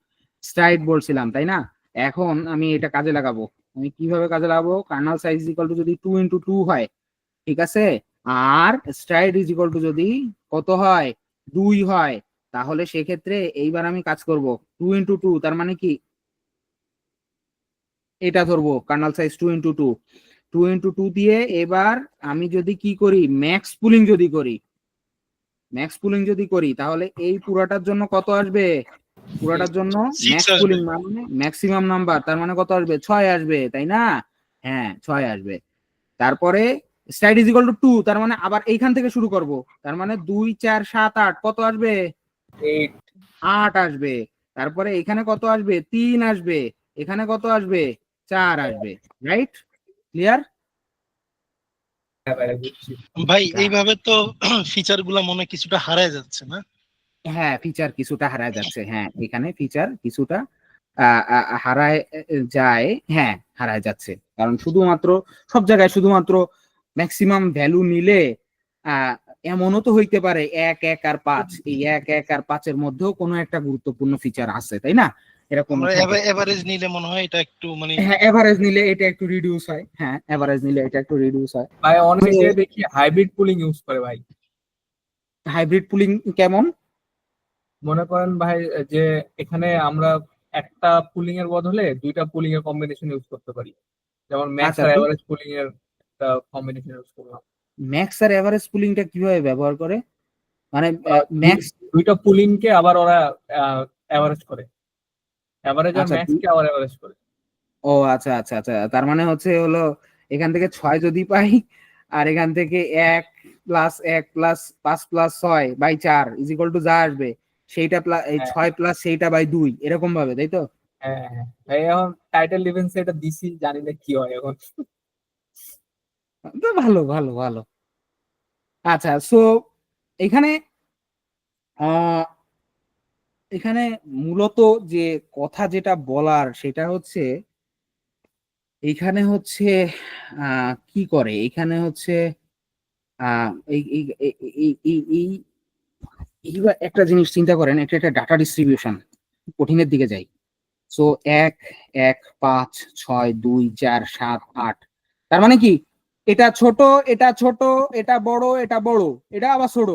স্ট্রাইড বলছিলাম তাই না। এখন আমি এটা কাজে লাগাবো। আমি কিভাবে কাজে লাগাবো? কার্নাল সাইজ ইকুয়াল টু যদি 2 × 2 হয়, ঠিক আছে, আর স্ট্রাইড ইজ ইকুয়াল টু যদি কত হয়, 2 হয়, তাহলে সেক্ষেত্রে এইবার আমি কাজ করব 2 × 2, তার মানে কি এটা ধরবো কার্নাল সাইজ 2 × 2, 2 × 2 দিয়ে এবার আমি যদি কি করি, ম্যাক্স পুলিং যদি করি, তাহলে এই পুরাটার জন্য কত আসবে? পুরাটার জন্য 6 ম্যাক্স আসবে। পুলিং মানে ম্যাক্সিমাম নাম্বার, তার মানে কত আসবে? 6 আসবে, তাই না? হ্যাঁ, 6 আসবে। তারপরে স্ট্রাইড ইজ ইকুয়াল টু 2, তার মানে আবার এইখান থেকে শুরু করব, তার মানে 2 4 7 8 কত আসবে? 8 8 আসবে। তারপরে এখানে কত আসবে? 3 আসবে। এখানে কত আসবে? 4 আসবে। রাইট? ক্লিয়ার? ভাই বুঝছি। ভাই এইভাবে তো ফিচার গুলা মনে হয় কিছুটা হারায় যাচ্ছে না? হ্যাঁ, ফিচার কিছুটা হারায় যাচ্ছে। হ্যাঁ, এখানে ফিচার কিছুটা হারায় যায়। হ্যাঁ, হারায় যাচ্ছে, কারণ শুধুমাত্র সব জায়গায় শুধুমাত্র ম্যাক্সিমাম ভ্যালু নিলে আহ, এমনও তো হইতে পারে 1 1 আর 5, এই 1 1 আর 5-এর মধ্যেও কোনো একটা গুরুত্বপূর্ণ ফিচার আছে, তাই না? এরকম আমরা থাকে। এভারেজ নিলে মনে হয় এটা একটু মানে হ্যাঁ, এভারেজ নিলে এটা একটু রিডিউস হয়। হ্যাঁ, এভারেজ নিলে এটা একটু রিডিউস হয়। ভাই অনেকে দেখি হাইব্রিড পুলিং ইউজ করে ভাই। হাইব্রিড পুলিং কেমন? মনে করেন ভাই যে এখানে আমরা একটা পুলিং এর বদলে দুইটা পুলিং এর কম্বিনেশন ইউজ করতে পারি, যেমন ম্যাক্স আচ্ছা, আর তো এভারেজ পুলিং এর একটা কম্বিনেশন ইউজ করলাম। ম্যাক্স আর এভারেজ পুলিংটা কিভাবে ব্যবহার করে? মানে দুই- ম্যাক্স, দুইটা পুলিং কে আবার ওরা এভারেজ করে, এভারেজ আর আচ্ছা, ম্যাক্স কে আবার এভারেজ করে। ও আচ্ছা আচ্ছা আচ্ছা, তার মানে হচ্ছে হলো এখান থেকে 6 যদি পাই, আর এখান থেকে 1 + 1 + 5 + 6/4 ইজ ইকুয়াল টু যা আসবে সেইটা এই হ্যাঁ 6 প্লাস সেইটা বাই 2, এরকম ভাবে, তাই তো? হ্যাঁ হ্যাঁ ভাই, এখন টাইটেল ডিফেন্সে এটা দিছি, জানি না কি হয় এখন। তো ভালো ভালো ভালো। আচ্ছা, সো এখানে আহ এখানে মূলত যে কথা যেটা বলার সেটা হচ্ছে, এইখানে হচ্ছে কি করে এখানে হচ্ছে এই এই এই এই এই- এই- এইবার একটা জিনিস চিন্তা করেন, একটা একটা ডাটা ডিস্ট্রিবিউশন কঠিনের দিকে যাই। সো 1 1 5 6 2 4 7 8, তার মানে কি এটা ছোট, এটা ছোট, এটা বড়, এটা বড়, এটা আবার ছোট।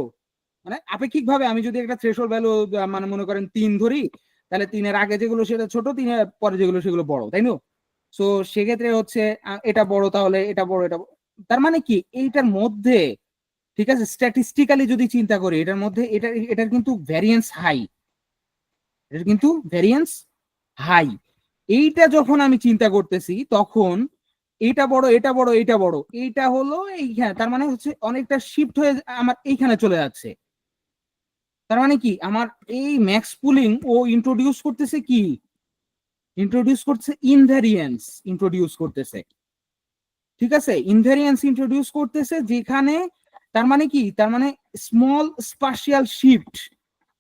মানে আপেক্ষিক ভাবে আমি যদি একটা থ্রেশহোল্ড ভ্যালু মানে মনে করেন 3 ধরি, তাহলে 3-এর আগে যেগুলো সেটা ছোট, 3-এর পরে যেগুলো সেগুলো বড়, তাই না? সো সেক্ষেত্রে হচ্ছে এটা বড়, তাহলে এটা বড়, এটা বড়। তার মানে কি এইটার মধ্যে, ঠিক আছে, স্ট্যাটিস্টিক্যালি যদি চিন্তা করি, এটার মধ্যে এটার কিন্তু ভ্যারিয়েন্স হাই, এটার কিন্তু ভ্যারিয়েন্স হাই। এইটা যখন আমি চিন্তা করতেছি তখন এইটা বড়, এটা বড়, এটা বড়, এইটা হলো এইখানে, তার মানে হচ্ছে অনেকটা শিফট হয়ে আমার এইখানে চলে যাচ্ছে। তার মানে কি আমার এই ম্যাক্স পুলিং ও ইন্ট্রোডিউস করতেছে কি, ইন্ট্রোডিউস করছে ইনভ্যারিয়েন্স, ইন্ট্রোডিউস করতেছে, ঠিক আছে, ইনভ্যারিয়েন্স ইন্ট্রোডিউস করতেছে, যেখানে তার মানে কি, তার মানে স্মল স্পাশিয়াল শিফট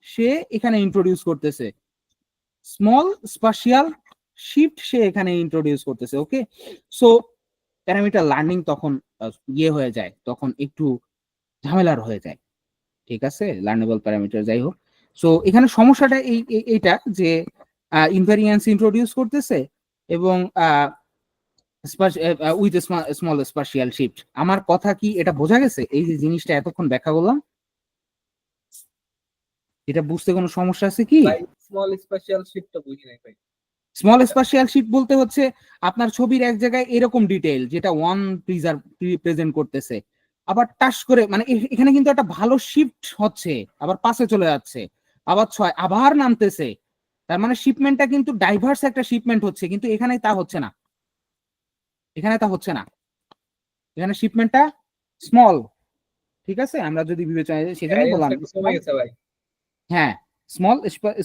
সে এখানে ইন্ট্রোডিউস করতেছে, স্মল স্পাশিয়াল শিফট সে এখানে ইন্ট্রোডিউস করতেছে। ওকে, সো প্যারামিটার লার্নিং তখন ইয়ে হয়ে যায়, তখন একটু ঝামেলার হয়ে যায়, ঠিক আছে, লার্নেবল প্যারামিটার যাই হোক। সো এখানে সমস্যাটা এইটা যে ইনভ্যারিয়েন্স ইন্ট্রোডিউস করতেছে এবং উইথ স্মল স্পাশিয়াল শিফট। আমার কথা কি এটা বোঝা গেছে? এই যে জিনিসটা এতক্ষণ ব্যাখ্যা করলাম, এটা বুঝতে কোনো সমস্যা আছে কি? ভাই স্মল স্পেশাল শিফটটা বুঝি নাই ভাই। স্মল স্পাশিয়াল শিফট বলতে হচ্ছে আপনার ছবির এক জায়গায় এরকম ডিটেইল যেটা ওয়ান প্রেজেন্ট করতেছে, আবার টাস করে মানে এখানে কিন্তু একটা ভালো শিফট হচ্ছে, আবার পাশে চলে যাচ্ছে, আবার 6 আবার নামতেছে, তার মানে শিপমেন্টটা কিন্তু ডাইভার্স একটা শিপমেন্ট হচ্ছে, কিন্তু এখানে তা হচ্ছে না, এখানে তা হচ্ছে না, এখানে শিপমেন্টটা স্মল, ঠিক আছে, আমরা যদি বিবেচনা, সেজন্যই বললাম ভ্যারিয়েন্সটা একটু কমে গেছে ভাই। হ্যাঁ, স্মল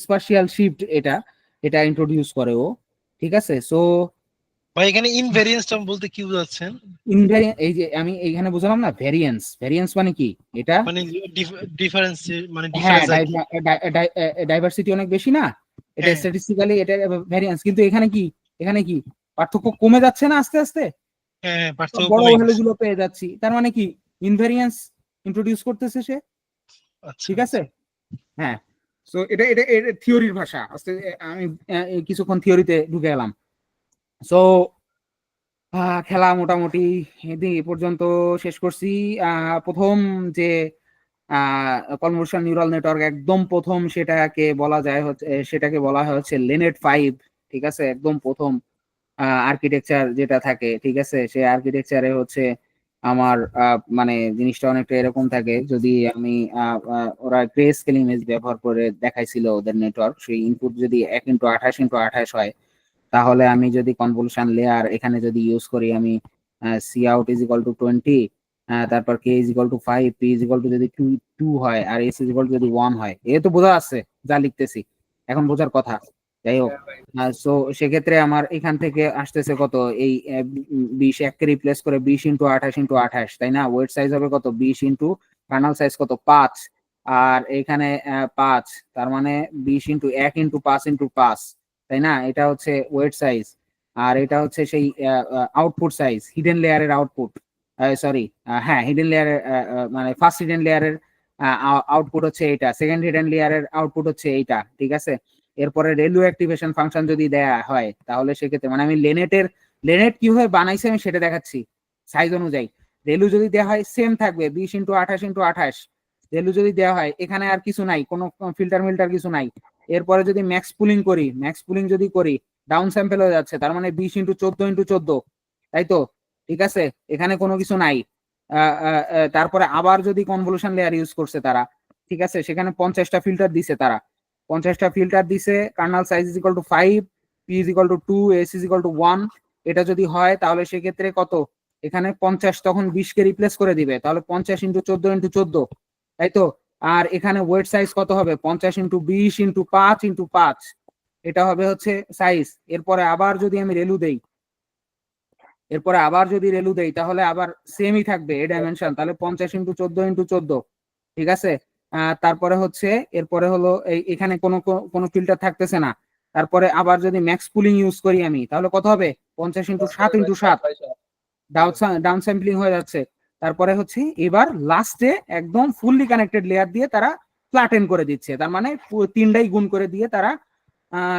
স্পাশিয়াল শিফট এটা এটা ইন্ট্রোডিউস করে ও, ঠিক আছে। সো ভাই এখানে ইনভেরিয়েন্সটা বলতে কি বোঝাচ্ছেন? ইনভ্যারিয়েন্স, এই যে আমি এইখানে বুঝলাম না, ভ্যারিয়েন্স, ভ্যারিয়েন্স মানে কি এটা? মানে ডিফারেন্স, মানে হ্যাঁ, ডিফারেন্স আর কি। ডাইভার্সিটি অনেক বেশি না, এটা হ্যাঁ স্ট্যাটিস্টিক্যালি এটা ভ্যারিয়েন্স, কিন্তু এখানে কি, এখানে কি পার্থক্য কমে যাচ্ছে না আস্তে আস্তে, হ্যাঁ হ্যাঁ, পার্থক্য বড় কমে ভ্যালু গেছে। গুলো পেয়ে যাচ্ছি, তার মানে কি ইনভ্যারিয়েন্স ইন্ট্রোডিউস করতেছে সে, আচ্ছা ঠিক আছে। আচ্ছা। হ্যাঁ, সো এটা এটা থিওরির ভাষা, আস্তে আমি কিছুক্ষণ থিওরিতে ঢুকে গেলাম। সো খেলা মোটামুটি এদিকে এ পর্যন্ত শেষ করছি। প্রথম যে কনভলিউশন নিউরাল নেটওয়ার্ক একদম প্রথম সেটাকে বলা হয় হচ্ছে লেনেট 5। ঠিক আছে, একদম প্রথম আর্কিটেকচার যেটা থাকে, ঠিক আছে, সেই আর্কিটেকচারে হচ্ছে আমার মানে জিনিসটা অনেকটা এরকম থাকে। যদি আমি ওরা গ্রে স্কেল ইমেজ ব্যবহার করে দেখাইছিল ওদের নেটওয়ার্ক, সেই ইনপুট যদি 1x28x28 হয়, তাহলে আমি যদি কনভলিউশন লেয়ার এখানে যদি ইউজ করি, আমি C out is equal to 20, তারপর K is equal to 5, P is equal to যদি 2 হয়, আর এস ইজ ইকাল টু যদি 1 হয়, এ তো বোঝা আছে যা লিখতেছি, এখন বোঝার কথা। যাই হোক, হ্যাঁ ভাই। সো সেক্ষেত্রে আমার এখান থেকে আসতেছে কত, এই 20 এককে রিপ্লেস করে 20x28x28, তাই না? ওয়েট সাইজ হবে কত, 20 ইন্টু কার্নাল সাইজ কত 5, আর এখানে 5, তার মানে 20 ইন্টু 1 ইন্টু 5 ইন্টু 5, তাই না? এটা হচ্ছে ওয়েট সাইজ। আর এটা হচ্ছে সেই আউটপুট সাইজ, হিডেন লেয়ারের আউটপুট, সরি, হ্যাঁ, হিডেন লেয়ারের মানে ফার্স্ট হিডেন লেয়ারের আউটপুট হচ্ছে এইটা, সেকেন্ড হিডেন লেয়ারের আউটপুট হচ্ছে এইটা, ঠিক আছে। এরপরে রেলওয়ে অ্যাক্টিভেশন ফাংশন যদি দেয়া হয়, তাহলে সেক্ষেত্রে মানে আমি লেনেট কিভাবে বানাইছি আমি সেটা দেখাচ্ছি সাইজ অনুযায়ী। রেলু যদি দেওয়া হয় সেম থাকবে 20x28x28। রেলু যদি দেওয়া হয়, এখানে আর কিছু নাই, কোনো ফিল্টার মিল্টার কিছু নাই। এরপরে যদি ম্যাক্স পুলিং যদি করি, ডাউন স্যাম্পল হয়ে যাচ্ছে, তার মানে 20x14x14, তাই তো? ঠিক আছে, এখানে কোনো কিছু নাই। তারপরে আবার যদি কনভলিউশন লেয়ার ইউজ করছে তারা, ঠিক আছে, সেখানে 50টা ফিল্টার দিছে তারা, 50টা ফিল্টার দিছে, Karnal size is equal two 5, P is equal two 2, S is equal two 1। এটা যদি হয় তাহলে সেক্ষেত্রে কত, এখানে 50 তখন 20কে রিপ্লেস করে দিবে, তাহলে 50x14x14, তাই তো? আর এখানে ওয়েট সাইজ কত হবে, 50x20x5x5, এটা হবে হচ্ছে সাইজ। এরপরে আবার যদি আমি রেলু দেই, তাহলে আবার সেমই থাকবে এই ডাইমেনশন, তাহলে 50x14x14, ঠিক আছে। তারপরে হচ্ছে এরপরে হলো এখানে কোনো ফিল্টার থাকতেছে না। তারপরে আবার যদি ম্যাক্স পুলিং ইউজ করি আমি, তাহলে কত হবে, 50x7x7, ডাউন স্যাম্পলিং হয়ে যাচ্ছে। তারপরে হচ্ছে এবার লাস্টে একদম ফুললি কানেক্টেড লেয়ার দিয়ে তারা ফ্ল্যাটেন করে দিচ্ছে, তার মানে তিনটাই গুণ করে দিয়ে তারা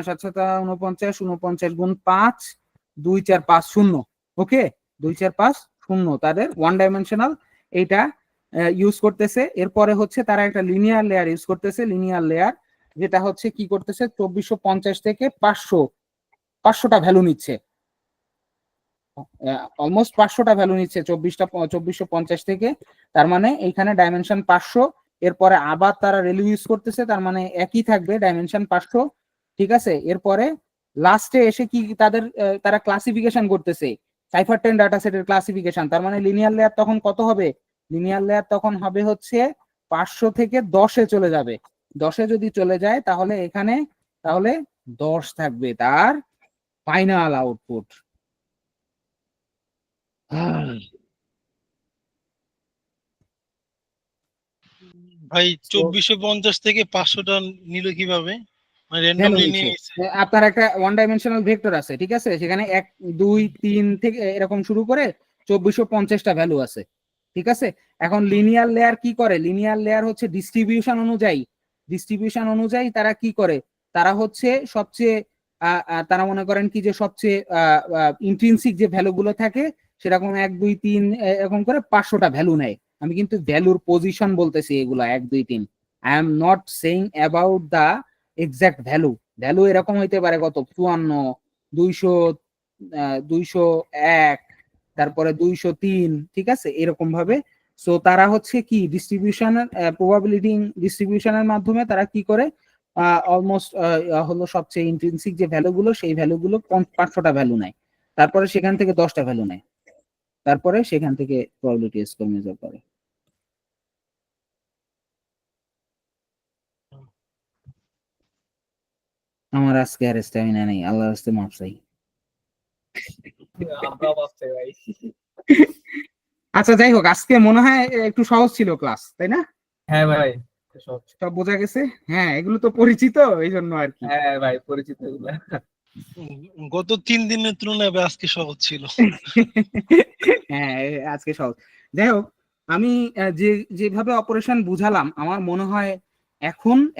7 7 49 গুণ 5, 2 4 5 0, ওকে, 2 4 5 0, তাদের ওয়ান ডাইমেনশনাল এইটা ইউজ করতেছে। এরপরে হচ্ছে তারা একটা লিনিয়ার লেয়ার ইউজ করতেছে, লিনিয়ার লেয়ার যেটা হচ্ছে কি করতেছে, 2450 থেকে 500টা ভ্যালু নিচ্ছে, অলমোস্ট 500টা ভ্যালু নিচ্ছে 2450 থেকে, তার মানে এইখানে ডাইমেনশন 500। এরপরে আবার তারা রেলু ইউজ করতেছে, তার মানে একই থাকবে ডাইমেনশন 500, ঠিক আছে। এরপরে লাস্টে এসে কি তারা ক্লাসিফিকেশন করতেছে, সাইফার 10 ডাটা সেটের ক্লাসিফিকেশন, তার মানে লিনিয়ার লেয়ার তখন কত হবে, লিনিয়ার লেয়ার তখন হবে হচ্ছে 500 থেকে 10-এ চলে যাবে। 10-এ যদি চলে যায় তাহলে এখানে 10 থাকবে তার ফাইনাল আউটপুট। ভাই 2450 থেকে 500টা নিল কিভাবে, মানে ভ্যালু র্যান্ডমলি নিচ্ছে, নিয়ে নিচ্ছে? আপনার একটা ওয়ান ডাইমেনশনাল ভেক্টর আছে, ঠিক আছে, সেখানে 1 2 3 থেকে এরকম শুরু করে 2450টা ভ্যালু আছে, ঠিক আছে। এখন লিনিয়ার লেয়ার কি করে, লিনিয়ার লেয়ার হচ্ছে ডিস্ট্রিবিউশন অনুযায়ী তারা কি করে, তারা হচ্ছে সবচেয়ে তারা মনে করেন কি যে সবচেয়ে ইন্ট্রিনসিক যে ভ্যালু গুলো থাকে, সেরকম 1 2 3 এরকম করে 500টা ভ্যালু নেয়। আমি কিন্তু ভ্যালুর পজিশন বলতেছি, এগুলা 1 2 3, I am not saying about the exact value এরকম হইতে পারে কত, 54, 200, 201, তারপরে 203, ঠিক আছে, এরকম ভাবে। সো তারা হচ্ছে কি ডিস্ট্রিবিউশনের ডিস্ট্রিবিউশনের মাধ্যমে তারা কি করে, অলমোস্ট হলো সবচেয়ে ইন্ট্রিনসিক যে ভ্যালুগুলো, সেই ভ্যালুগুলো 500টা ভ্যালু নেয়, তারপরে সেখান থেকে 10টা ভ্যালু নেয়, তারপরে সেখান থেকে প্রবাবিলিটি স্কোর মেজার করে। আমার আজকে আর স্ট্যামিনা নেই, আল্লাহর রাস্তে মাপ চাই। আমরা বাঁচতে ভাই। আচ্ছা, যাই হোক, আজকে মনে হয় একটু সহজ ছিল ক্লাস, তাই না? হ্যাঁ ভাই, সব বোঝা গেছে, হ্যাঁ, এগুলো তো পরিচিত, এই জন্য আর কি। হ্যাঁ ভাই, পরিচিত এগুলা। গত 3 দিনের তুলনায় আজকে সহজ ছিল। হ্যাঁ, আজকে সহজ। যাই হোক, আমি যেভাবে অপারেশন বুঝালাম, আমার মনে হয়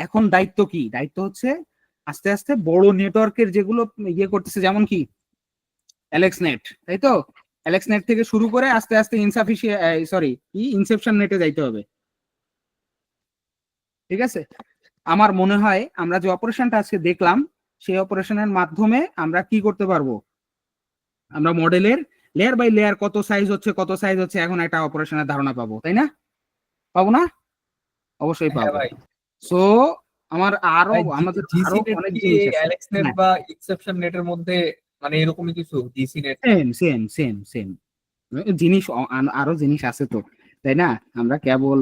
এখন দায়িত্ব কি, দায়িত্ব হচ্ছে আস্তে আস্তে বড় নেটওয়ার্কের যেগুলো ইয়ে করতেছে, যেমন কি অ্যালেক্সনেট, তাই তো? অ্যালেক্সনেট থেকে শুরু করে আস্তে আস্তে ইনসেপশন নেটে যাইতে হবে, ঠিক আছে? আমার মনে হয় আমরা যে অপারেশনটা আজকে দেখলাম সেই অপারেশনের মাধ্যমে আমরা কি করতে পারবো, আমরা মডেলের লেয়ার বাই লেয়ার কত সাইজ হচ্ছে এখন একটা অপারেশনের ধারণা পাবো, তাই না? পাবো না? অবশ্যই হ্যাঁ পাবো। ভাই। সো আমাদের জিসি আরো নেট অনেক কি জিনিস আছে। অ্যালেক্স নেট হ্যাঁ, বা এক্সেপশন নেটের মধ্যে মানে এরকমই কিছু GC net? Same same same same জিনিস, আরো জিনিস আছে তো, তাই না? আমরা কেবল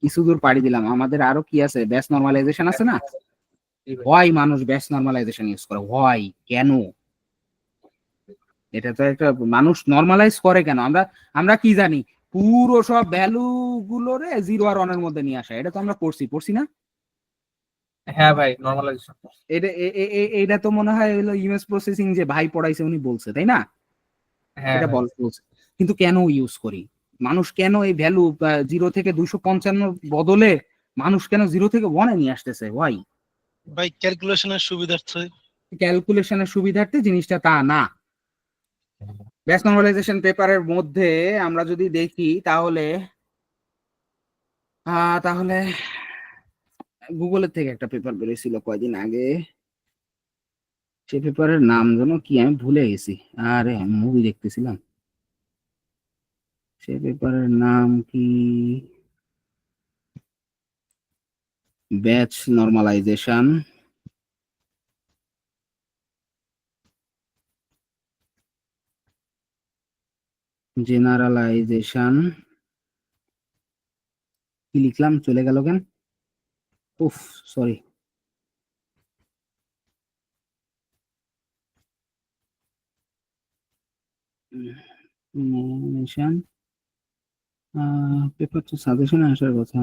কিছু দূর পাড়ি দিলাম, আমাদের আরো কি আছে, ব্যাস নরমালাইজেশন আছে না? হোয়াই মানুষ ব্যাস নরমালাইজেশন ইউজ করে, হোয়াই, কেন? এটা তো একটা, মানুষ নরমালাইজ করে কেন? আমরা আমরা কি জানি, পুরো সব ভ্যালু গুলোরে জিরো আর ওয়ানের মধ্যে নিয়ে আসা, এটা তো আমরা পড়ছি না? হ্যাঁ ভাই, নরমালাইজেশন। এটা তো মনে হয় হলো ইমেজ প্রসেসিং যে ভাই পড়াইছে উনি বলছে, তাই না? হ্যাঁ এটা ভাই। বলছে। কিন্তু কেন ইউজ করি, মানুষ কেন এই ভ্যালু 0 থেকে 255 বদলে মানুষ কেন 0 থেকে 1 নিয়ে আসতেছে? ওয়াই? ভাই ক্যালকুলেশনের সুবিধার্থে। ক্যালকুলেশনের সুবিধার্থে জিনিসটা তা না। ব্যাস নরমালাইজেশন পেপারের মধ্যে আমরা যদি দেখি তাহলে তাহলে গুগলের থেকে একটা পেপার বেরিয়েছিল কয়দিন আগে, সে পেপারের নাম যেন কি আমি ভুলে গেছি, আরে মুভি দেখতেছিলাম, সে পেপারের নাম কি, ব্যাচ নরমালাইজেশন, জেনারেলাইজেশন, কি লিখলাম চলে গেল কেন, উফ, সরি। পেপার তো সাজেশনে আসার কথা।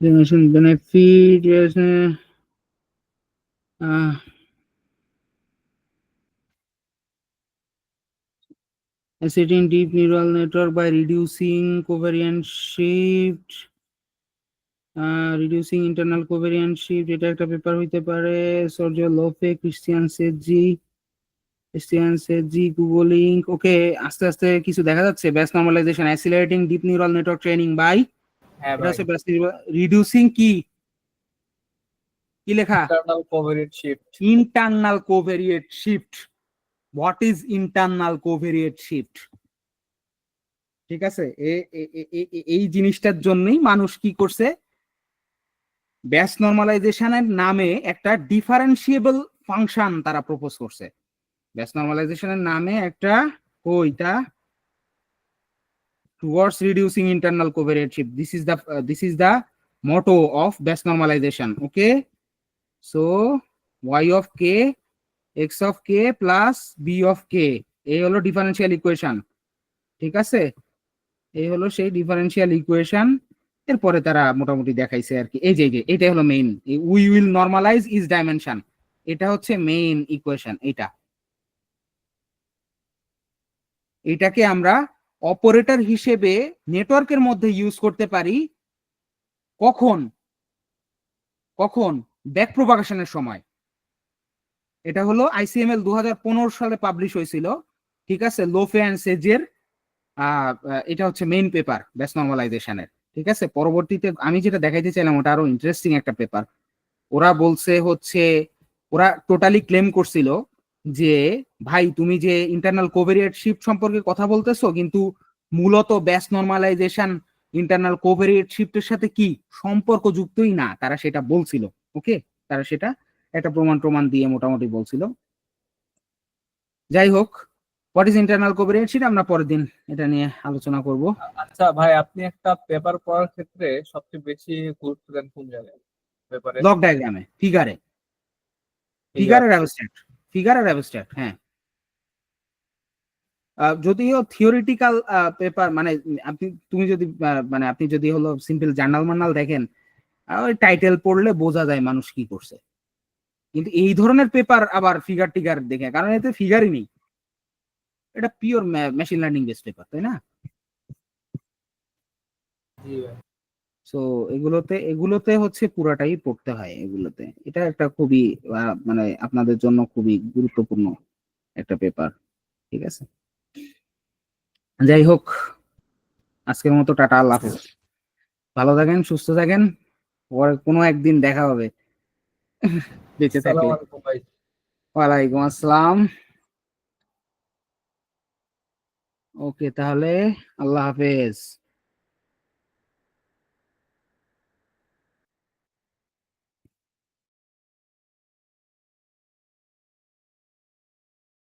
Benefit, setting deep neural network by reducing covariant shift, reducing internal covariant shift, এটা একটা পেপার হইতে পারে। সর্জিও লোপে, ক্রিস্টিয়ান সেজি, গুগলিং। ওকে, আস্তে আস্তে কিছু দেখা যাচ্ছে। Batch normalisation, accelerating deep neural network training by, হ্যাঁ এটা ভাই। হচ্ছে ব্যাস রিডিউসিং কি কি লেখা, internal covariate shift. Internal covariate shift. What is internal covariate shift? ঠিক আছে, এই জিনিসটার জন্যই মানুষ কি করছে, ব্যাস নরমালাইজেশনের নামে একটা ডিফারেন্সিয়েবল ফাংশন তারা প্রপোজ করছে। ব্যাস নরমালাইজেশনের নামে একটা ওইটা towards reducing internal covariate shift. This is the motto of Bayes normalization. Okay, so y of k x of k plus b of k, এই হলো ডিফারেন্সিয়াল ইকুয়েশন, ঠিক আছে? এই হলো সেই ডিফারেন্সিয়াল ইকুয়েশন। এরপরে তারা মোটামুটি দেখাইছে আর কি, এই যে এইটা হলো main, we will normalize is dimension, এটা হচ্ছে মেইন ইকুয়েশন। এটাকে আমরা অপারেটর হিসেবে নেটওয়ার্কের মধ্যে ইউজ করতে পারি কখন, কখন ব্যাক প্রপাগেশনের সময়। এটা হলো আইসিএমএল 2015 সালে পাবলিশ হয়েছিল, ঠিক আছে? লোফে অ্যান্ড সেজের এটা হচ্ছে মেইন পেপার ব্যাস নরমালাইজেশনের, ঠিক আছে? পরবর্তীতে আমি যেটা দেখাইতে চাইলাম ওটা আরো ইন্টারেস্টিং একটা পেপার। ওরা বলছে হচ্ছে, ওরা টোটালি ক্লেম করছিল যে ভাই তুমি যে ইন্টারনাল কোভেরিয়েট শিফট সম্পর্কে কথা বলতেছো, কিন্তু মূলত ব্যাস নরমালাইজেশন ইন্টারনাল কোভেরিয়েট শিফটের সাথে কি সম্পর্ক যুক্তই না, তারা সেটা বলছিল। ওকে, তারা সেটা একটা প্রমাণ দিয়ে মোটামুটি বলছিল। যাই হোক, what is internal covariant shift আমরা পরের দিন এটা নিয়ে আলোচনা করব। আচ্ছা ভাই, আপনি একটা পেপার পড়ার ক্ষেত্রে সবচেয়ে বেশি গুরুত্ব দেন কোন জায়গায় পেপারে? ব্লক ডায়াগ্রামে, ফিগার আর অ্যাবস্ট্রাক্ট, ফিগার আর অ্যাবস্ট্রাক্ট। হ্যাঁ, যদিও থিওরিটিক্যাল পেপার মানে তুমি যদি মানে আপনি যদি হলো সিম্পল জার্নাল মার্নাল দেখেন, ওই টাইটেল পড়লে বোঝা যায় মানুষ কি করছে। কিন্তু এই ধরনের পেপার আবার ফিগার টিগার দেখে, কারণ এতে ফিগারই নেই, এটা pure machine learning based paper, তাই না? জি ভাই। সো এগুলোতে হচ্ছে পুরাটাই পড়তে হয় এগুলোতে। এটা একটা খুবই মানে আপনাদের জন্য খুবই গুরুত্বপূর্ণ একটা পেপার, ঠিক আছে? যাই হোক, আজকের মতো টাটা, আল্লাহ হাফেজ। ভালো থাকেন, সুস্থ থাকেন, পরে কোনো একদিন দেখা হবে বেঁচে আসসালামু থাকলে। আলাইকুম ভাই। ওয়ালাইকুম আসসালাম। ওকে, তাহলে আল্লাহ হাফেজ।